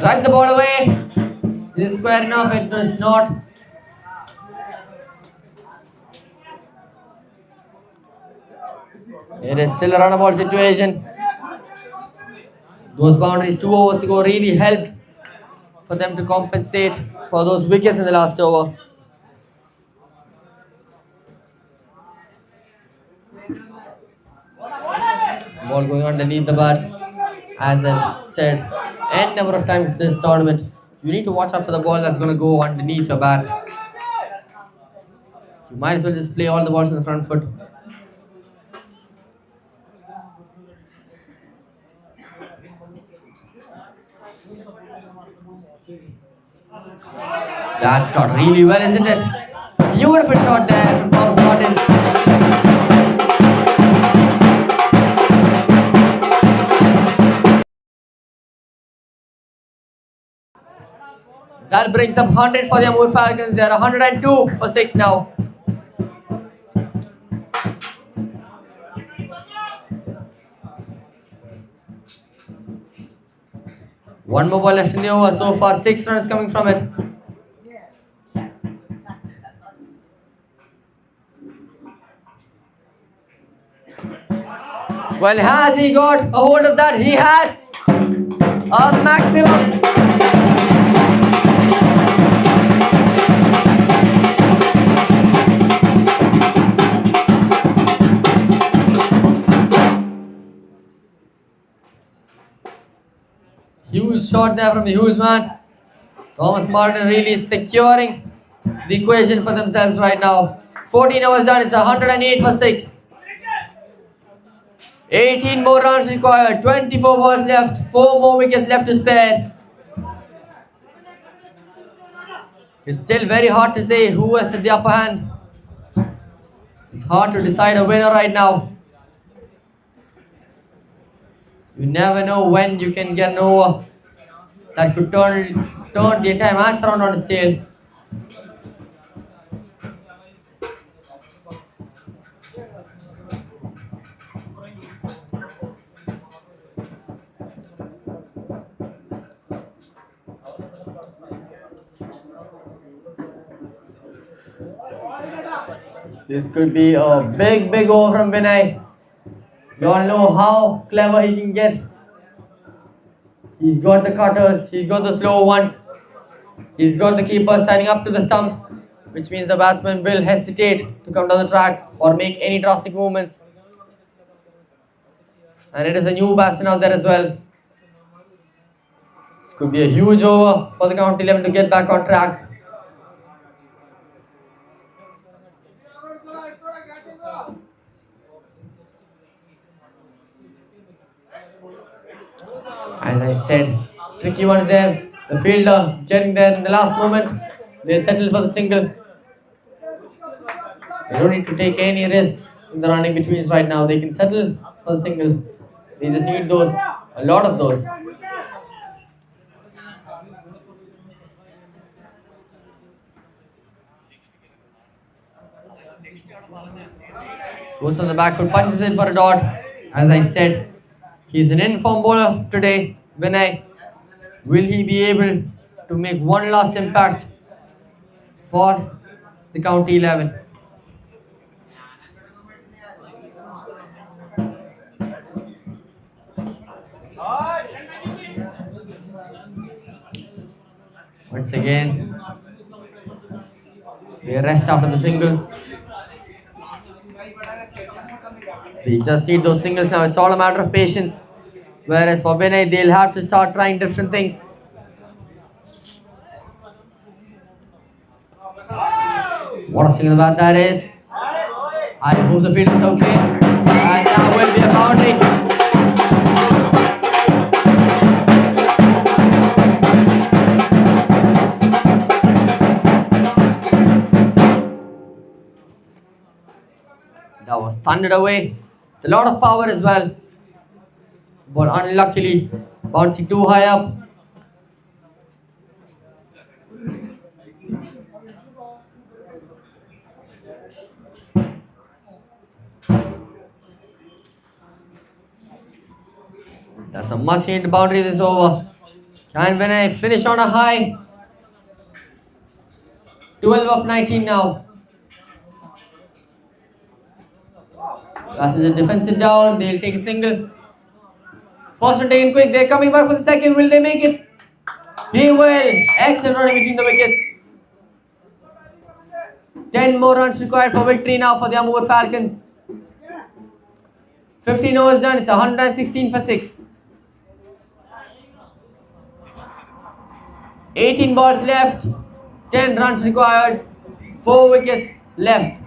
Drives the ball away. Is it square enough? It is not. It is still a runnable situation. Those boundaries 2 overs ago really helped for them to compensate for those wickets in the last over. Ball going underneath the bat. As I've said n number of times this tournament, you need to watch out for the ball that's going to go underneath your bat. You might as well just play all the balls in the front foot. That's got really well, isn't it? Beautiful shot there from Tom Scotland. That brings up 100 for the Amur Falcons. They are 102 for 6 now. One more ball left in the over. So far, 6 runs coming from it. Well, has he got a hold of that? He has a maximum. Huge shot there from the Hughes man. Thomas Martin really securing the equation for themselves right now. 14 overs done. It's 108 for 6. 18 more runs required, 24 balls left, 4 more wickets left to spare. It's still very hard to say who has the upper hand. It's hard to decide a winner right now. You never know when you can get an over that could turn the entire match around on its tail. This could be a big over from Vinay. You all know how clever he can get. He's got the cutters, he's got the slow ones, he's got the keeper standing up to the stumps, which means the batsman will hesitate to come down the track or make any drastic movements. And it is a new batsman out there as well. This could be a huge over for the county 11 to get back on track. As I said, tricky one there. The fielder getting there in the last moment. They settle for the single. They don't need to take any risks in the running betweens right now. They can settle for the singles. They just need those, a lot of those. Goes on the back foot, punches in for a dot. As I said, he's an in-form bowler today. Vinay, will he be able to make one last impact for the county 11? Once again, they rest after the single. They just need those singles now. It's all a matter of patience. Whereas for Vinay, they'll have to start trying different things. What a single that is. I hope the field is okay. And that will be a boundary. That was thundered away. A lot of power as well. But unluckily, bouncing too high up. That's a must-hit boundary this over. And when I finish on a high, 12 of 19 now. That is a defensive down. They'll take a single. First one taken quick. They're coming back for the second. Will they make it? He will. Excellent running between the wickets. 10 more runs required for victory now for the AMUR Falcons. 15 overs done. It's 116 for 6. 18 balls left. 10 runs required. 4 wickets left.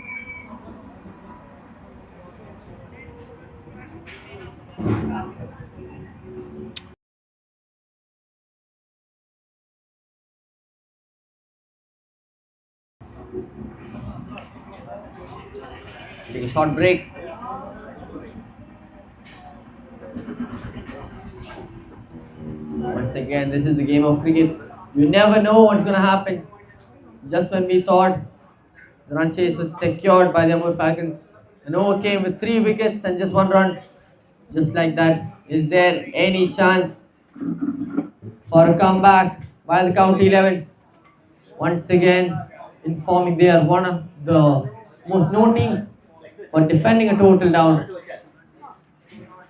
Take a short break. Once again, this is the game of cricket. You never know what's going to happen. Just when we thought the run chase was secured by the AMUR Falcons, an over came with 3 wickets and just 1 run. Just like that. Is there any chance for a comeback by the county 11? Once again, informing they are one of the most known teams for defending a total down.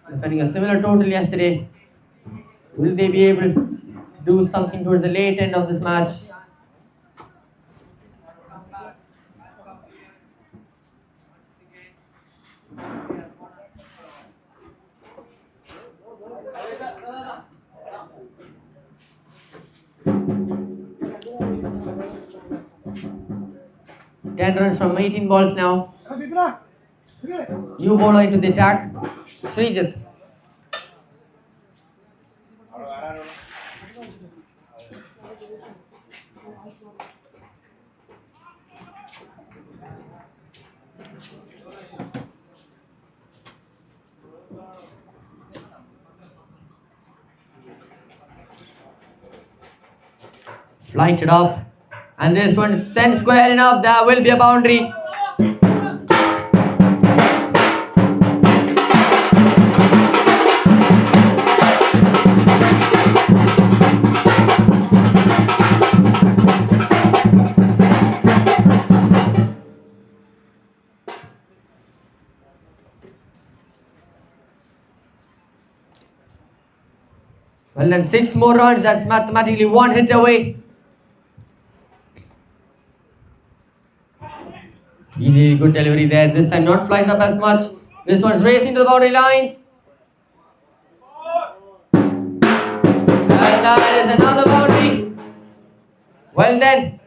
Defending a similar total yesterday. Will they be able to do something towards the late end of this match? Ten runs from 18 balls now. New bowler into the attack. Srijit. Light it up. And this one sent square enough. There will be a boundary. Well then, 6 more runs. That's mathematically 1 hit away. Easy, good delivery there. This time not flying up as much. This one's racing to the boundary lines. And that is another boundary. Well then.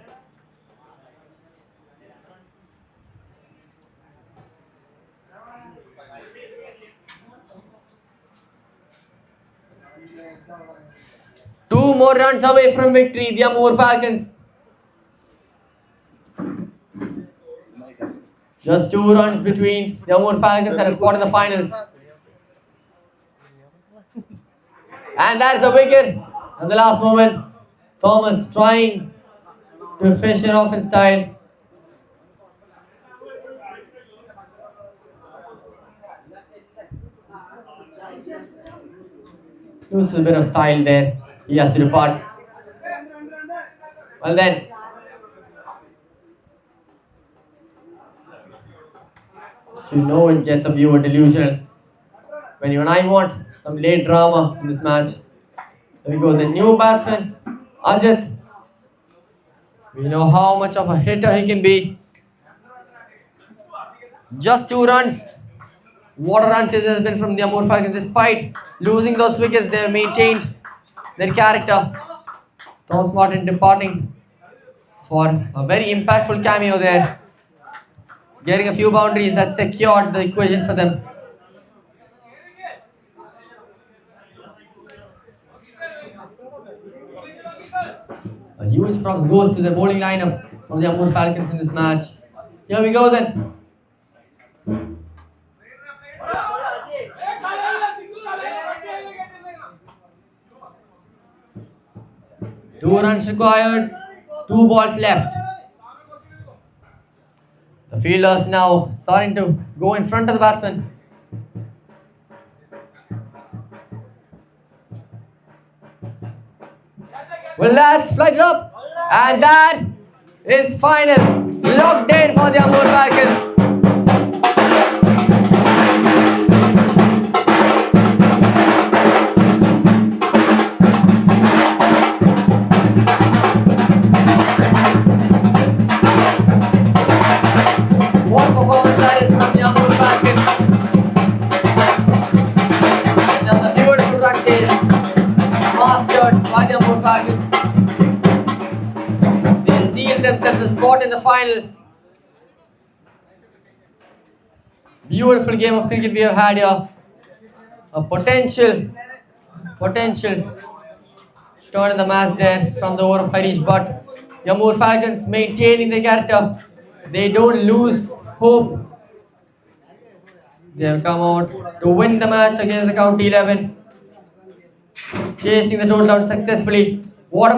Two more runs away from victory, the AMUR Falcons. Just 2 runs between the Amur Falcons and a spot in the finals. And that's a wicket at the last moment. Thomas trying to finish it off in style. Loses a bit of style there. He has to depart. Well then. You know it gets a viewer delusional. When you and I want some late drama in this match. There we go, the new batsman, Ajit. We know how much of a hitter he can be. Just 2 runs. What a run chase has been from the Amur Falcons. Despite losing those wickets, they have maintained their character. Thomas Martin departing for a very impactful cameo there. Getting a few boundaries that secured the equation for them. A huge props goes to the bowling lineup of the Amur Falcons in this match. Here we go then. Two runs required, 2 balls left. The fielders now starting to go in front of the batsman. Well, that's flighted up, and that is final. Locked in for the Amur Falcons. What performance that is from the Amur Falcons. Another beautiful run chase mastered by the Amur Falcons. They sealed themselves a spot in the finals. Beautiful game of cricket we have had here. A potential turn in the match there from the over of Harish, but the Amur Falcons maintaining their character. They don't lose hope. They have come out to win the match against the county 11, chasing the total out successfully. What a